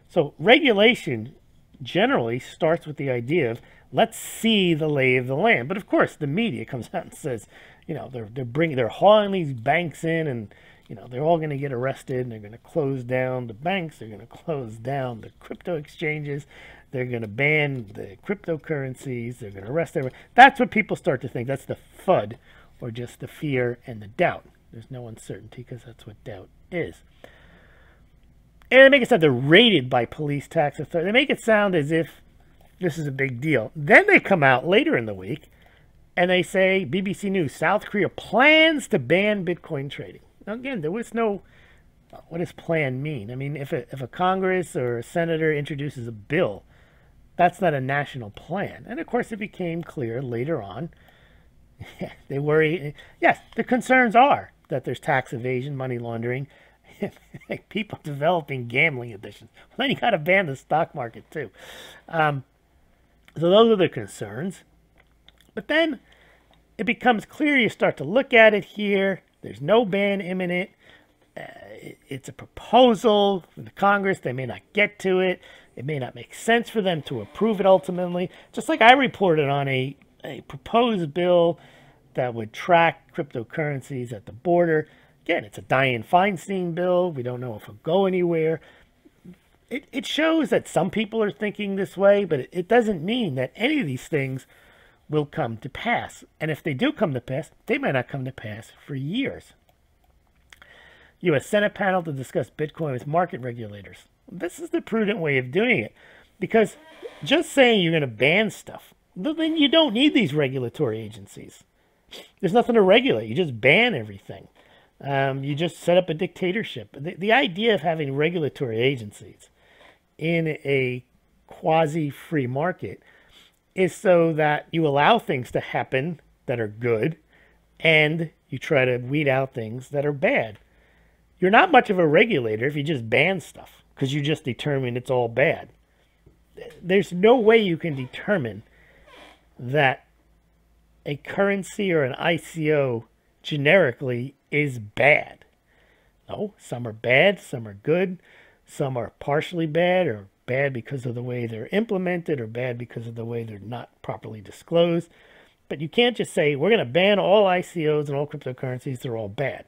So regulation generally starts with the idea of let's see the lay of the land. But of course, the media comes out and says, you know, they're hauling these banks in, and you know they're all going to get arrested, and they're going to close down the banks, they're going to close down the crypto exchanges, they're going to ban the cryptocurrencies, they're going to arrest everyone. That's what people start to think. That's the FUD, or just the fear and the doubt. There's no uncertainty because that's what doubt is. And they make it sound they're raided by police, tax authorities. They make it sound as if this is a big deal. Then they come out later in the week and they say, BBC News, South Korea plans to ban Bitcoin trading. Now, again, there was no, what does plan mean? I mean, if a Congress or a senator introduces a bill, that's not a national plan. And of course, it became clear later on, they worry, yes, the concerns are that there's tax evasion, money laundering, people developing gambling addictions. Well, then you got to ban the stock market too. So those are the concerns. But then it becomes clear, you start to look at it here. There's no ban imminent. It's a proposal from the Congress. They may not get to it. It may not make sense for them to approve it ultimately. Just like I reported on a proposed bill that would track cryptocurrencies at the border. Again, it's a Dianne Feinstein bill. We don't know if it'll go anywhere. It shows that some people are thinking this way, but it doesn't mean that any of these things will come to pass. And if they do come to pass, they might not come to pass for years. U.S. Senate panel to discuss Bitcoin with market regulators. This is the prudent way of doing it, because just saying you're going to ban stuff, then you don't need these regulatory agencies. There's nothing to regulate. You just ban everything. You just set up a dictatorship. The idea of having regulatory agencies in a quasi-free market is so that you allow things to happen that are good and you try to weed out things that are bad. You're not much of a regulator if you just ban stuff because you just determine it's all bad. There's no way you can determine that a currency or an ICO generically is bad. No, some are bad, some are good, some are partially bad or bad because of the way they're implemented or bad because of the way they're not properly disclosed. But you can't just say, we're going to ban all ICOs and all cryptocurrencies, they're all bad.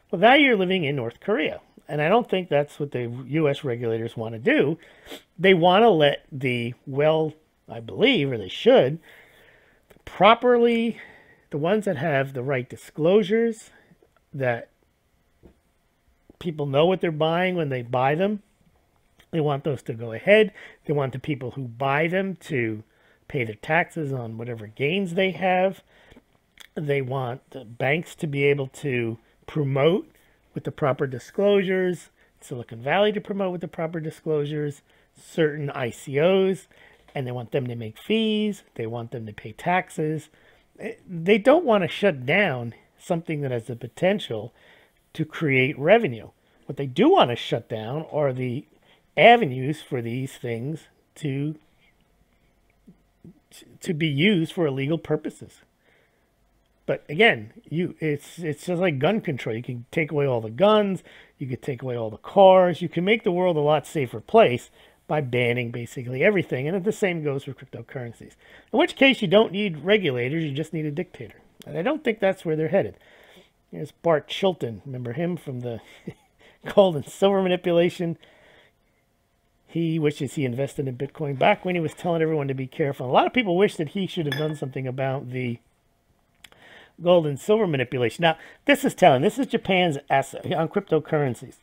Well, now you're living in North Korea. And I don't think that's what the U.S. regulators want to do. They want to let the, well, I believe, or they should, properly, the ones that have the right disclosures, that people know what they're buying when they buy them, they want those to go ahead. They want the people who buy them to pay their taxes on whatever gains they have. They want the banks to be able to promote with the proper disclosures, Silicon Valley to promote with the proper disclosures, certain ICOs, and they want them to make fees. They want them to pay taxes. They don't want to shut down something that has the potential to create revenue. What they do want to shut down are the avenues for these things to be used for illegal purposes. But again, it's just like gun control. You can take away all the guns, you could take away all the cars, you can make the world a lot safer place by banning basically everything. And the same goes for cryptocurrencies. In which case you don't need regulators, you just need a dictator. And I don't think that's where they're headed. There's Bart Chilton, remember him from the gold and silver manipulation? He wishes he invested in Bitcoin back when he was telling everyone to be careful. A lot of people wish that he should have done something about the gold and silver manipulation. Now, this is telling. This is Japan's essay on cryptocurrencies.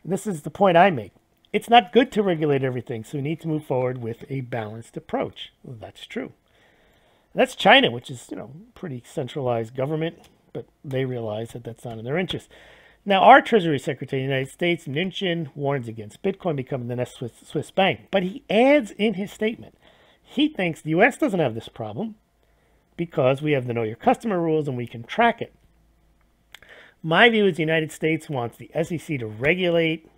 This is the point I make. It's not good to regulate everything, so we need to move forward with a balanced approach. Well, that's true. That's China, which is, pretty centralized government, but they realize that that's not in their interest. Now, our Treasury Secretary of the United States, Mnuchin, warns against Bitcoin becoming the next Swiss bank. But he adds in his statement, he thinks the U.S. doesn't have this problem because we have the Know Your Customer rules and we can track it. My view is the United States wants the SEC to regulate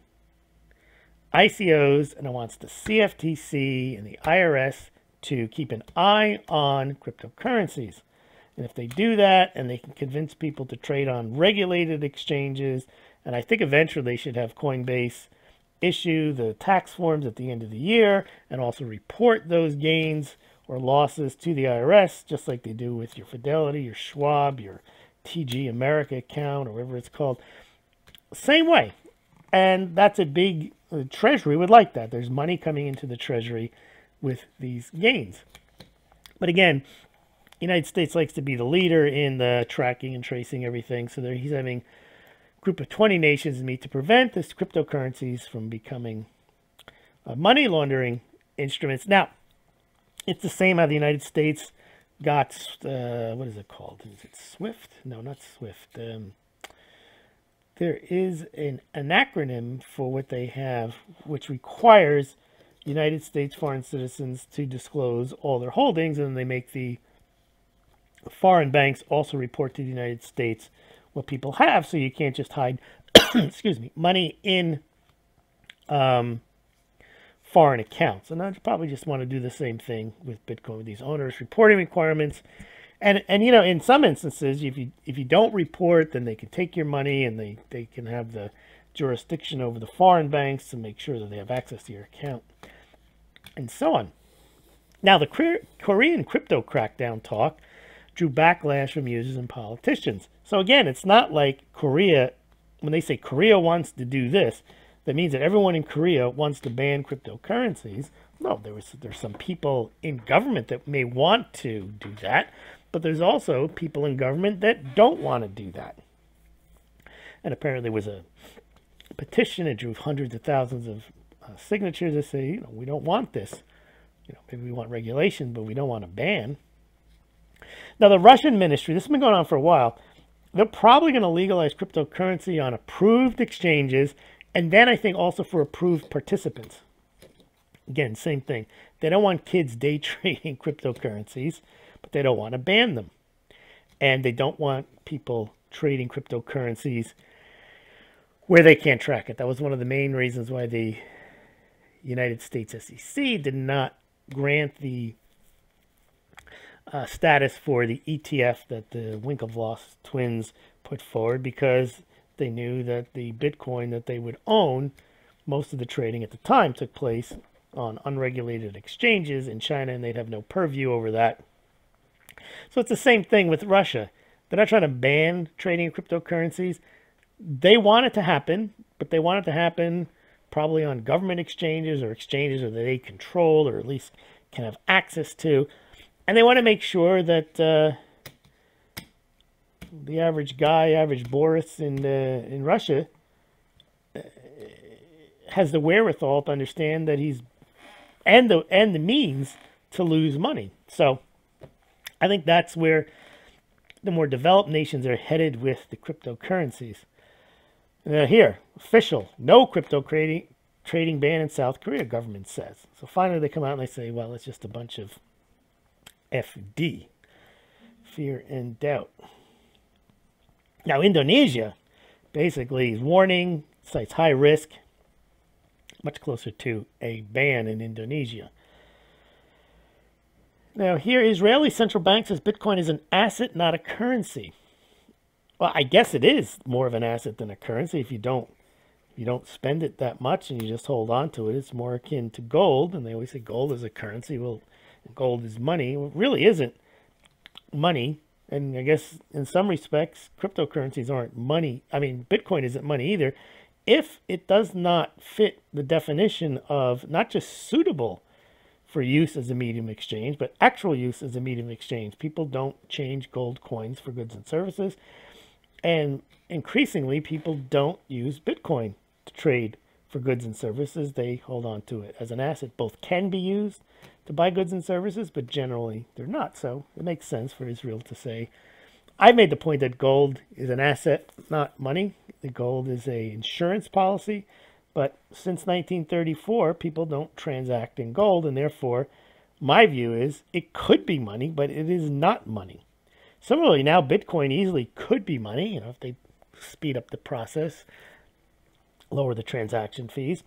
ICOs, and it wants the CFTC and the IRS to keep an eye on cryptocurrencies. And if they do that and they can convince people to trade on regulated exchanges, and I think eventually they should have Coinbase issue the tax forms at the end of the year and also report those gains or losses to the IRS, just like they do with your Fidelity, your Schwab, your TG America account, or whatever it's called. Same way. And that's a big, the Treasury would like that. There's money coming into the Treasury with these gains. But again, the United States likes to be the leader in the tracking and tracing everything. So he's having a group of 20 nations meet to prevent this cryptocurrencies from becoming money laundering instruments. Now, it's the same how the United States got, what is it called? Is it SWIFT? No, not SWIFT. There is an acronym for what they have, which requires United States foreign citizens to disclose all their holdings, and they make the foreign banks also report to the United States what people have, so you can't just hide excuse me, money in foreign accounts. And I probably just want to do the same thing with Bitcoin, with these owners reporting requirements. And you know, in some instances, if you don't report, then they can take your money and they can have the jurisdiction over the foreign banks to make sure that they have access to your account, and so on. Now, the Korean crypto crackdown talk drew backlash from users and politicians. So again, it's not like Korea, when they say Korea wants to do this, that means that everyone in Korea wants to ban cryptocurrencies. No, there's some people in government that may want to do that, but there's also people in government that don't want to do that. And apparently there was a petition that drew hundreds of thousands of signatures that say, you know, we don't want this. You know, maybe we want regulation, but we don't want a ban. Now, the Russian ministry, this has been going on for a while, they're probably going to legalize cryptocurrency on approved exchanges, and then I think also for approved participants. Again, same thing. They don't want kids day trading cryptocurrencies, but they don't want to ban them. And they don't want people trading cryptocurrencies where they can't track it. That was one of the main reasons why the United States SEC did not grant the status for the ETF that the Winklevoss twins put forward, because they knew that the Bitcoin that they would own, most of the trading at the time took place on unregulated exchanges in China, and they'd have no purview over that. So it's the same thing with Russia. They're not trying to ban trading in cryptocurrencies. They want it to happen, but they want it to happen probably on government exchanges or exchanges that they control or at least can have access to. And they want to make sure that the average guy, average Boris in Russia, has the wherewithal to understand that he's and the means to lose money. So I think that's where the more developed nations are headed with the cryptocurrencies. Here, official, no crypto trading ban in South Korea, government says. So finally they come out and they say, well, it's just a bunch of FD, fear and doubt. Now, Indonesia basically is warning, cites high risk, much closer to a ban in Indonesia. Now, here, Israeli central bank says Bitcoin is an asset, not a currency. Well, I guess it is more of an asset than a currency. If you don't spend it that much and you just hold on to it, it's more akin to gold. And they always say gold is a currency. Well, gold is money. Well, it really isn't money. And I guess in some respects, cryptocurrencies aren't money. I mean, Bitcoin isn't money either. If it does not fit the definition of not just suitable for use as a medium of exchange, but actual use as a medium of exchange. People don't change gold coins for goods and services. And increasingly, people don't use Bitcoin to trade for goods and services. They hold on to it as an asset. Both can be used to buy goods and services, but generally they're not. So it makes sense for Israel to say I made the point that gold is an asset, not money. The gold is a insurance policy. But since 1934, people don't transact in gold, and therefore, my view is it could be money, but it is not money. Similarly, now Bitcoin easily could be money, if they speed up the process, lower the transaction fees.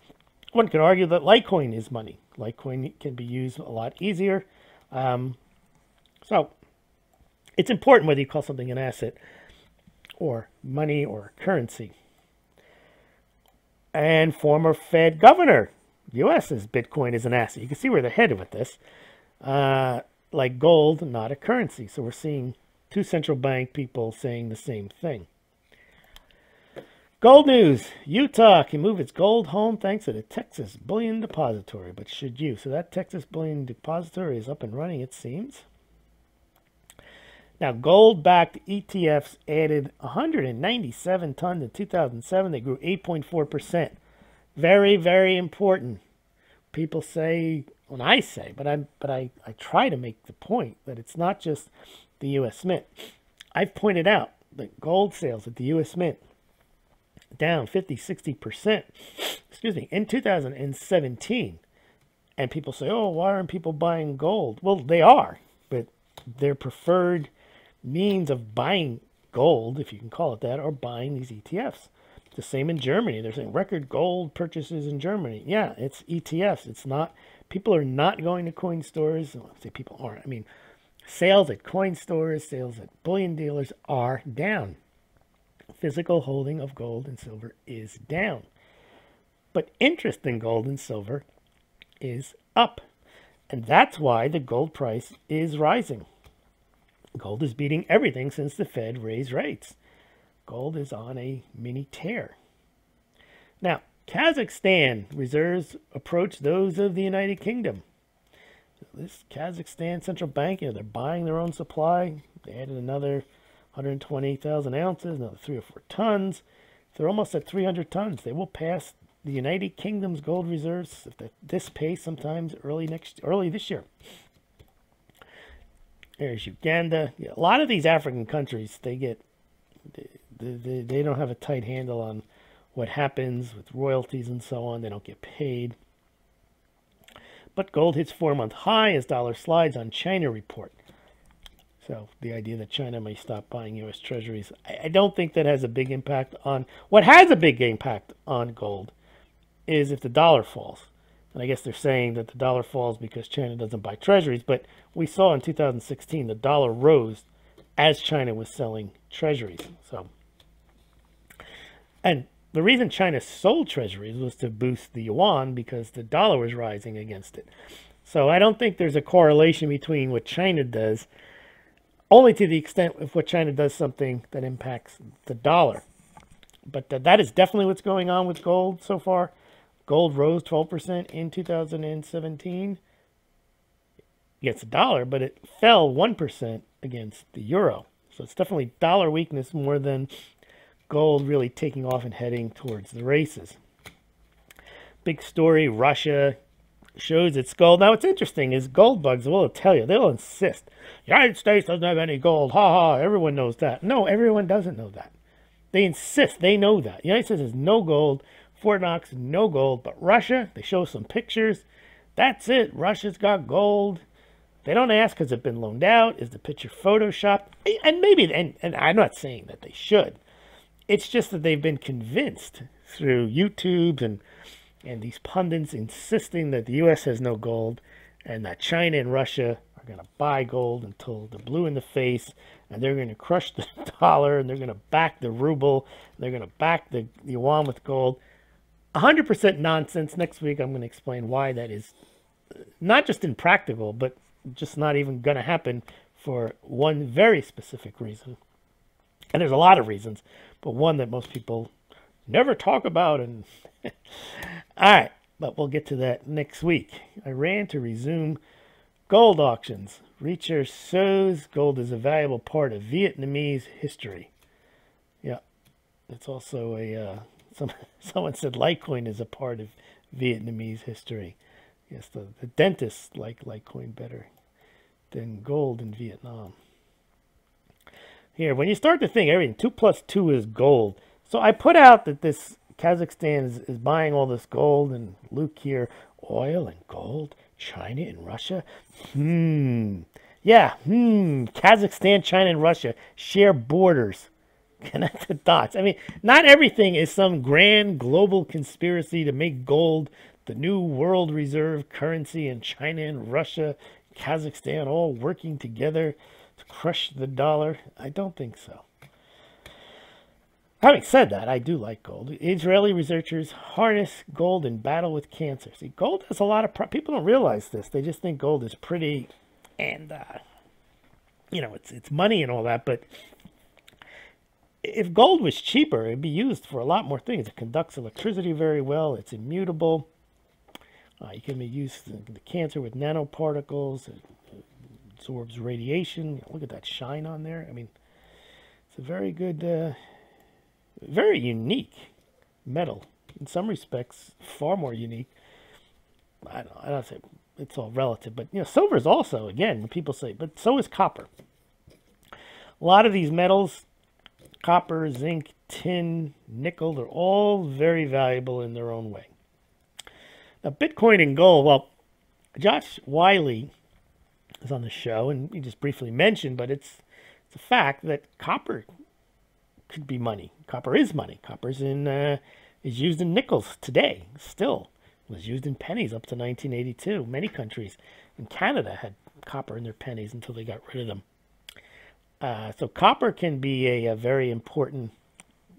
One could argue that Litecoin is money. Litecoin can be used a lot easier. So it's important whether you call something an asset or money or currency. And former Fed governor, U.S. says Bitcoin is an asset. You can see where they're headed with this. Like gold, not a currency. So we're seeing two central bank people saying the same thing. Gold news. Utah can move its gold home thanks to the Texas Bullion Depository. But should you? So that Texas Bullion Depository is up and running, it seems. Now, gold-backed ETFs added 197 tons in 2007. They grew 8.4%. Very, very important. People say, when I say, but I try to make the point that it's not just the U.S. Mint. I've pointed out that gold sales at the U.S. Mint down 50-60%, excuse me, in 2017. And people say, oh, why aren't people buying gold? Well, they are, but their preferred means of buying gold, if you can call it that, or buying these ETFs. The same in Germany. They're saying record gold purchases in Germany. Yeah, it's ETFs. It's not, people are not going to coin stores. I say people aren't. I mean, sales at coin stores, sales at bullion dealers are down. Physical holding of gold and silver is down. But interest in gold and silver is up. And that's why the gold price is rising. Gold is beating everything since the Fed raised rates. Gold is on a mini tear. Now, Kazakhstan reserves approach those of the United Kingdom. So this Kazakhstan central bank, they're buying their own supply. They added another 120,000 ounces, another 3 or 4 tons. They're almost at 300 tons. They will pass the United Kingdom's gold reserves at this pace sometimes early this year. There's Uganda. Yeah, a lot of these African countries, they don't have a tight handle on what happens with royalties and so on. They don't get paid. But gold hits 4-month high as dollar slides on China report. So the idea that China may stop buying U.S. treasuries, I don't think that has a big impact on, what has a big impact on gold is if the dollar falls. And I guess they're saying that the dollar falls because China doesn't buy treasuries. But we saw in 2016 the dollar rose as China was selling treasuries. And the reason China sold treasuries was to boost the yuan because the dollar was rising against it. So I don't think there's a correlation between what China does, only to the extent if what China does something that impacts the dollar. But that is definitely what's going on with gold so far. Gold rose 12% in 2017 against the dollar, but it fell 1% against the euro. So it's definitely dollar weakness more than gold really taking off and heading towards the races. Big story, Russia shows its gold. Now what's interesting is gold bugs will tell you, they'll insist, the United States doesn't have any gold, ha ha, everyone knows that. No, everyone doesn't know that. They insist, they know that. The United States has no gold, Fort Knox, no gold, but Russia, they show some pictures. That's it. Russia's got gold. They don't ask, has it been loaned out? Is the picture photoshopped? And maybe, and I'm not saying that they should. It's just that they've been convinced through YouTube and these pundits insisting that the U.S. has no gold and that China and Russia are going to buy gold until they're blue in the face, and they're going to crush the dollar, and they're going to back the ruble, and they're going to back the yuan with gold. 100% nonsense. Next week I'm going to explain why that is not just impractical, but just not even going to happen for one very specific reason. And there's a lot of reasons, but one that most people never talk about. And all right, but we'll get to that next week. Iran to resume gold auctions. Research shows gold is a valuable part of Vietnamese history. Yeah, it's also a someone said Litecoin is a part of Vietnamese history. Yes, the dentists like Litecoin better than gold in Vietnam. Here, when you start to think everything, 2 plus 2 is gold. So I put out that this Kazakhstan is buying all this gold, and Luke here, oil and gold, China and Russia. Yeah, Kazakhstan, China, and Russia share borders. Connect the dots. I mean, not everything is some grand global conspiracy to make gold the new world reserve currency, and China and Russia, Kazakhstan all working together to crush the dollar. I don't think so. Having said that, I do like gold. Israeli researchers harness gold in battle with cancer. See, gold has a lot of... people don't realize this. They just think gold is pretty and, you know, it's money and all that. But if gold was cheaper, it'd be used for a lot more things. It conducts electricity very well. It's immutable. You can be used in the cancer with nanoparticles. It absorbs radiation. Look at that shine on there. I mean, it's a very good... very unique metal. In some respects, far more unique. I don't say it's all relative, but you know, silver is also, again, when people say, but so is copper. A lot of these metals, copper, zinc, tin, nickel, they're all very valuable in their own way. Now, Bitcoin and gold, well, Josh Wiley is on the show, and he just briefly mentioned, but it's a fact that copper could be money. Copper is money. Copper is used in nickels today. Still was used in pennies up to 1982. Many countries in Canada had copper in their pennies until they got rid of them. So copper can be a very important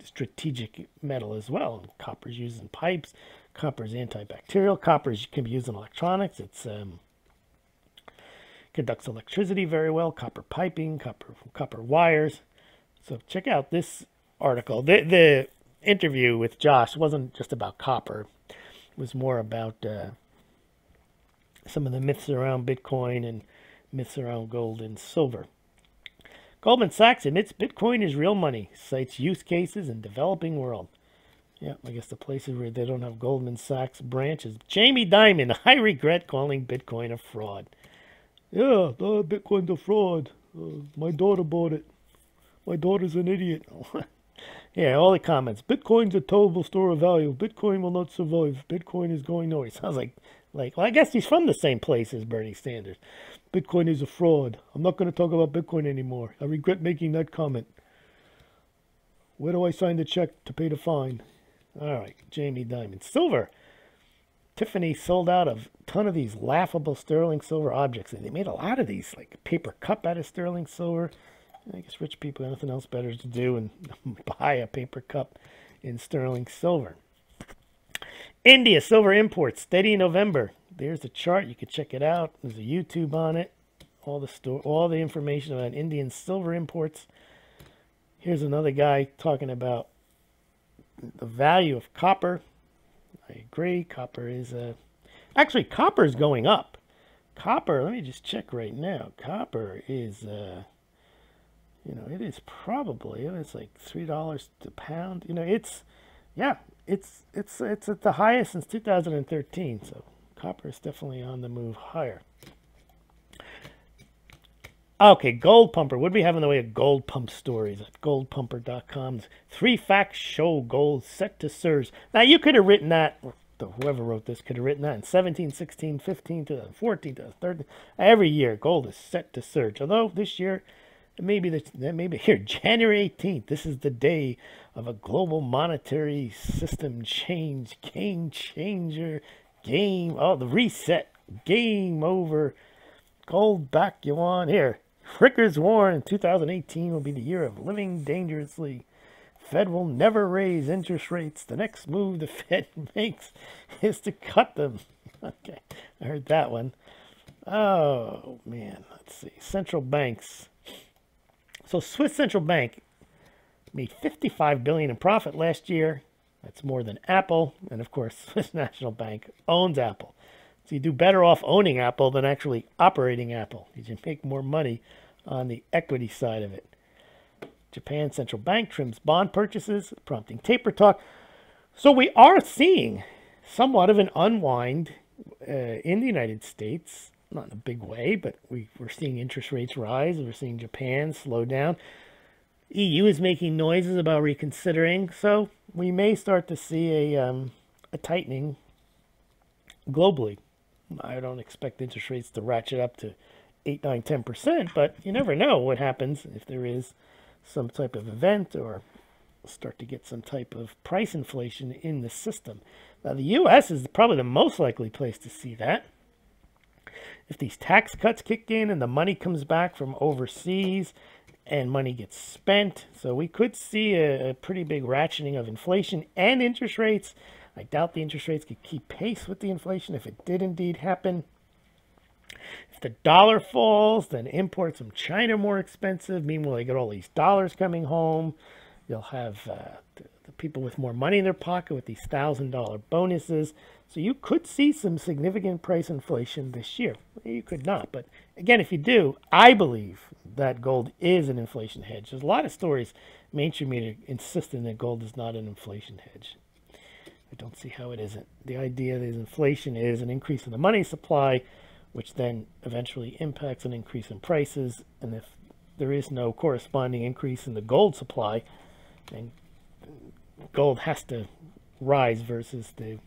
strategic metal as well. Copper is used in pipes. Copper is antibacterial. Copper can be used in electronics. It's conducts electricity very well. Copper piping, copper wires. So check out this article. The interview with Josh wasn't just about copper. It was more about some of the myths around Bitcoin and myths around gold and silver. Goldman Sachs admits Bitcoin is real money, cites use cases in developing world. Yeah, I guess the places where they don't have Goldman Sachs branches. Jamie Dimon, I regret calling Bitcoin a fraud. Yeah, Bitcoin's a fraud. My daughter bought it. My daughter's an idiot. Yeah, all the comments. Bitcoin's a terrible store of value. Bitcoin will not survive. Bitcoin is going nowhere. Sounds like, well, I guess he's from the same place as Bernie Sanders. Bitcoin is a fraud. I'm not going to talk about Bitcoin anymore. I regret making that comment. Where do I sign the check to pay the fine? All right, Jamie Dimon. Silver. Tiffany sold out a ton of these laughable sterling silver objects. And they made a lot of these, like a paper cup out of sterling silver. I guess rich people have nothing else better to do and buy a paper cup in sterling silver. India silver imports steady in November. There's the chart. You can check it out. There's a YouTube on it. All the information about Indian silver imports. Here's another guy talking about the value of copper. I agree. Copper is actually copper is going up. Copper. Let me just check right now. Copper is. You know, it is probably, it's like $3 a pound. You know, it's at the highest since 2013. So copper is definitely on the move higher. Okay, Gold Pumper. What do we have in the way of gold pump stories at goldpumper.com? 3 facts show gold set to surge. Now, you could have written that, or whoever wrote this could have written that in 17, 16, 15, 2014, 2013. Every year, gold is set to surge. Although this year, maybe here, January 18th, this is the day of a global monetary system change, game changer, the reset, game over, gold back you want. Here, Frickers warn 2018 will be the year of living dangerously. Fed will never raise interest rates. The next move the Fed makes is to cut them. Okay, I heard that one. Oh, man, let's see. Central banks. So Swiss Central Bank made $55 billion in profit last year. That's more than Apple. And of course, Swiss National Bank owns Apple. So you do better off owning Apple than actually operating Apple. You can make more money on the equity side of it. Japan Central Bank trims bond purchases, prompting taper talk. So we are seeing somewhat of an unwind in the United States. Not in a big way, but we're seeing interest rates rise. We're seeing Japan slow down. EU is making noises about reconsidering, so we may start to see a tightening globally. I don't expect interest rates to ratchet up to 8, 9, 10%, but you never know what happens if there is some type of event or start to get some type of price inflation in the system. Now, the U.S. is probably the most likely place to see that. If these tax cuts kick in and the money comes back from overseas and money gets spent, so we could see a pretty big ratcheting of inflation and interest rates. I doubt the interest rates could keep pace with the inflation if it did indeed happen. If the dollar falls, then imports from China are more expensive. Meanwhile, you get all these dollars coming home. You'll have the people with more money in their pocket with these $1,000 bonuses. So you could see some significant price inflation this year. You could not. But again, if you do, I believe that gold is an inflation hedge. There's a lot of stories, mainstream media insisting that gold is not an inflation hedge. I don't see how it isn't. The idea that inflation is an increase in the money supply, which then eventually impacts an increase in prices. And if there is no corresponding increase in the gold supply, then gold has to rise versus the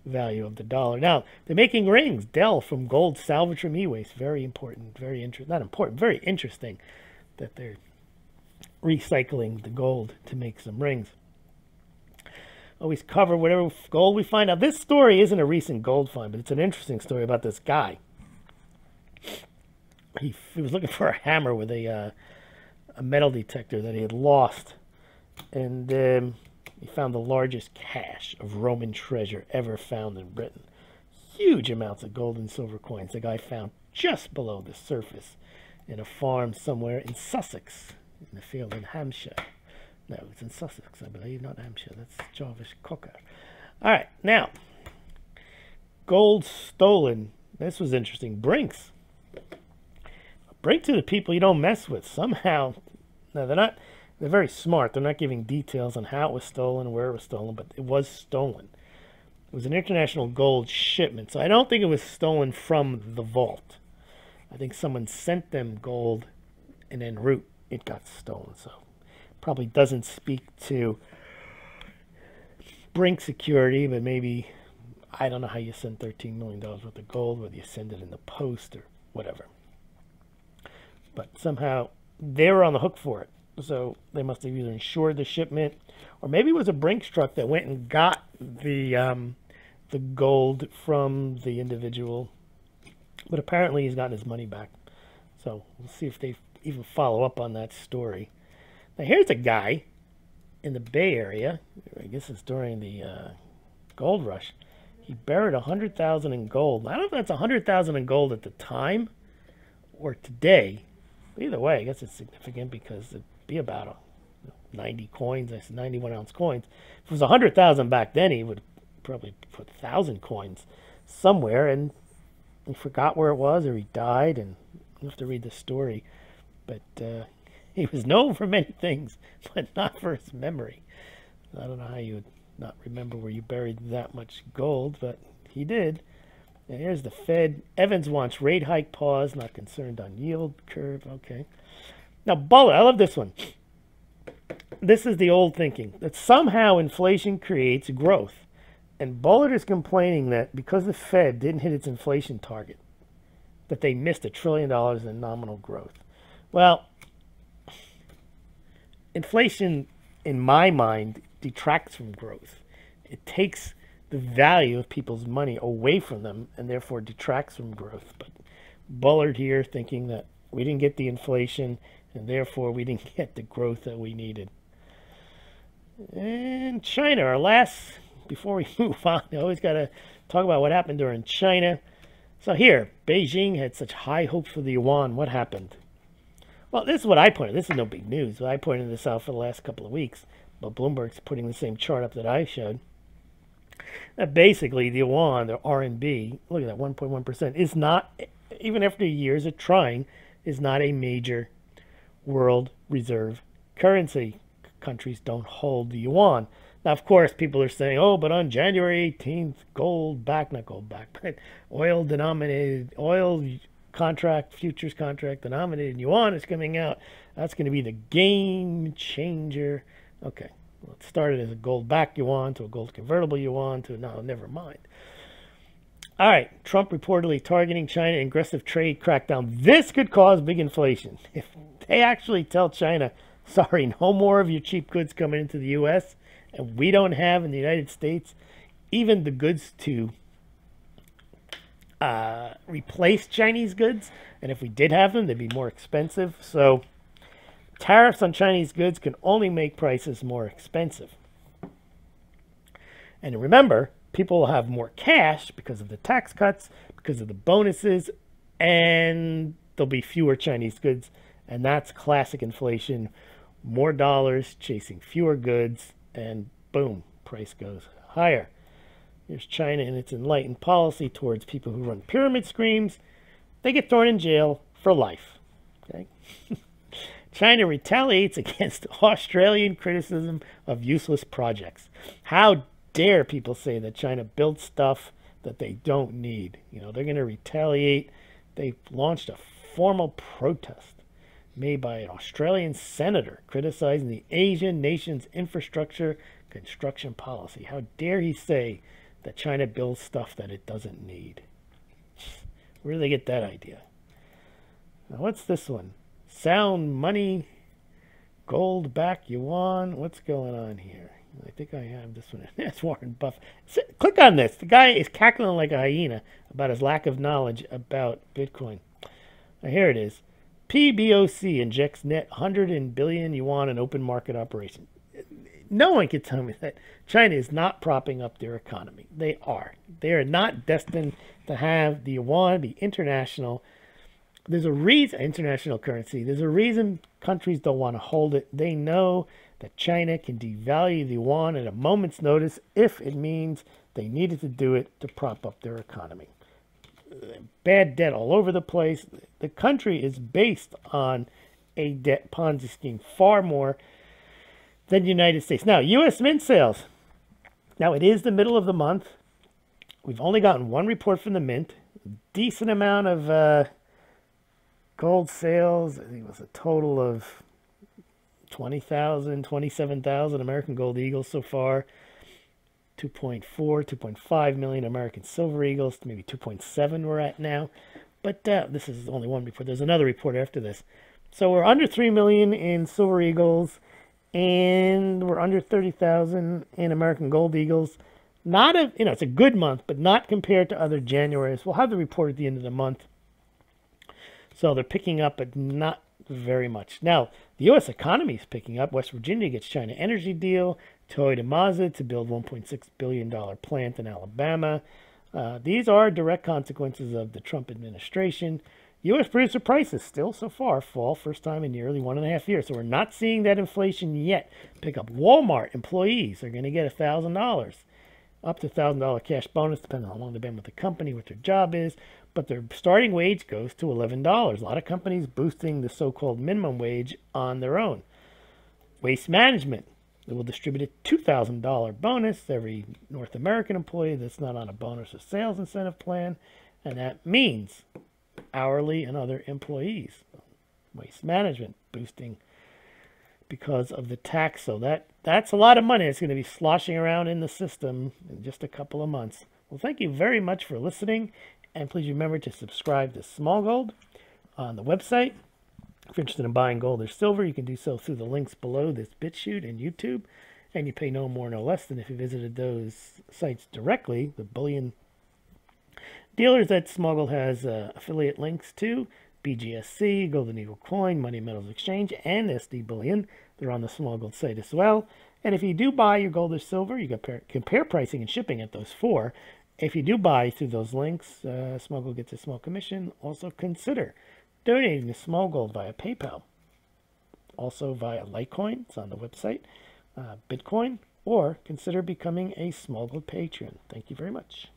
value of the dollar. Now, they're making rings. Dell from gold salvaged from e-waste. Very important. Very interesting. Not important. Very interesting that they're recycling the gold to make some rings. Always cover whatever gold we find. Now, this story isn't a recent gold find, but it's an interesting story about this guy. He was looking for a hammer with a metal detector that he had lost. And he found the largest cache of Roman treasure ever found in Britain. Huge amounts of gold and silver coins the guy found just below the surface in a farm somewhere in Sussex, in a field in Hampshire. No, it's in Sussex, I believe, not Hampshire. That's Jarvis Cocker. All right, now, gold stolen. This was interesting. Brinks. Brinks are the people you don't mess with. Somehow, no, they're very smart. They're not giving details on how it was stolen, where it was stolen, but it was stolen. It was an international gold shipment, so I don't think it was stolen from the vault. I think someone sent them gold, and en route, it got stolen. So probably doesn't speak to Brink security, but maybe, I don't know how you send $13 million worth of gold, whether you send it in the post or whatever. But somehow they were on the hook for it. So they must have either insured the shipment, or maybe it was a Brinks truck that went and got the gold from the individual. But apparently he's gotten his money back. So we'll see if they even follow up on that story. Now here's a guy in the Bay Area. I guess it's during the gold rush. He buried $100,000 in gold. I don't know if that's $100,000 in gold at the time or today. Either way, I guess it's significant because it'd be about 90 coins. I said 91-ounce coins. If it was 100,000 back then, he would probably put 1,000 coins somewhere, and he forgot where it was, or he died. And you have to read the story. But he was known for many things, but not for his memory. I don't know how you would not remember where you buried that much gold, but he did. And here's the Fed. Evans wants rate hike pause, not concerned on yield curve. Okay. Now, Bullard, I love this one. This is the old thinking, that somehow inflation creates growth. And Bullard is complaining that because the Fed didn't hit its inflation target, that they missed $1 trillion in nominal growth. Well, inflation, in my mind, detracts from growth. It takes the value of people's money away from them and therefore detracts from growth. But Bullard here thinking that we didn't get the inflation and therefore we didn't get the growth that we needed. And China, our last, before we move on, I always got to talk about what happened during China. So here, Beijing had such high hopes for the yuan. What happened? Well, this is what I pointed. This is no big news, but I pointed this out for the last couple of weeks. But Bloomberg's putting the same chart up that I showed. That basically, the yuan, the RMB, look at that, 1.1%, is not, even after years of trying, is not a major world reserve currency. Countries don't hold the yuan. Now, of course, people are saying, oh, but on January 18th, gold back, not gold back, but oil denominated, oil contract, futures contract denominated in yuan is coming out. That's going to be the game changer. Okay, well, it started as a gold back yuan to a gold convertible yuan to no, never mind. All right, Trump reportedly targeting China in aggressive trade crackdown. This could cause big inflation. If they actually tell China, sorry, no more of your cheap goods coming into the U.S., and we don't have in the United States even the goods to replace Chinese goods. And if we did have them, they'd be more expensive. So tariffs on Chinese goods can only make prices more expensive. And remember, people will have more cash because of the tax cuts, because of the bonuses, and there'll be fewer Chinese goods. And that's classic inflation. More dollars chasing fewer goods, and boom, price goes higher. Here's China and its enlightened policy towards people who run pyramid schemes. They get thrown in jail for life. Okay? China retaliates against Australian criticism of useless projects. How dare people say that China builds stuff that they don't need? You know, they're going to retaliate. They launched a formal protest made by an Australian senator criticizing the Asian nation's infrastructure construction policy. How dare he say that China builds stuff that it doesn't need? Where do they get that idea? Now, what's this one? Sound money, gold back yuan. What's going on here? I think I have this one. That's Warren Buffett. Click on this. The guy is cackling like a hyena about his lack of knowledge about Bitcoin. Now, here it is. PBOC injects net 100 billion yuan in open market operation. No one can tell me that China is not propping up their economy. They are. They are not destined to have the yuan be international. There's a reason, international currency. There's a reason countries don't want to hold it. They know that China can devalue the yuan at a moment's notice if it means they needed to do it to prop up their economy. Bad debt all over the place. The country is based on a debt Ponzi scheme far more than the United States. Now, U.S. mint sales. Now, it is the middle of the month. We've only gotten one report from the mint. Decent amount of gold sales. I think it was a total of 20,000, 27,000 American Gold Eagles so far. 2.4, 2.5 million American Silver Eagles, maybe 2.7 we're at now. But this is only one report. There's another report after this. So we're under 3 million in Silver Eagles, and we're under 30,000 in American Gold Eagles. Not a, it's a good month, but not compared to other Januaries. We'll have the report at the end of the month. So they're picking up, but not very much. Now, the U.S. economy is picking up. West Virginia gets China energy deal. Toyota Mazda to build $1.6 billion plant in Alabama. These are direct consequences of the Trump administration. U.S. producer prices still so far fall, first time in nearly 1.5 years. So we're not seeing that inflation yet pick up. Walmart employees are going to get $1,000, up to $1,000 cash bonus, depending on how long they've been with the company, what their job is. But their starting wage goes to $11. A lot of companies boosting the so-called minimum wage on their own. Waste management. They will distribute a $2,000 bonus to every North American employee that's not on a bonus or sales incentive plan. And that means hourly and other employees. Waste management boosting because of the tax. So that's a lot of money. It's going to be sloshing around in the system in just a couple of months. Well, thank you very much for listening. And please remember to subscribe to Smaulgld on the website. If you're interested in buying gold or silver, you can do so through the links below this BitChute and YouTube. And you pay no more, no less than if you visited those sites directly. The bullion dealers that Smaulgld has affiliate links to, BGSC, Golden Eagle Coin, Money Metals Exchange, and SD Bullion. They're on the Smaulgld site as well. And if you do buy your gold or silver, you can compare pricing and shipping at those four. If you do buy through those links, Smaulgld gets a small commission. Also consider donating to Smaulgld via PayPal. Also via Litecoin, it's on the website, Bitcoin, or consider becoming a Smaulgld patron. Thank you very much.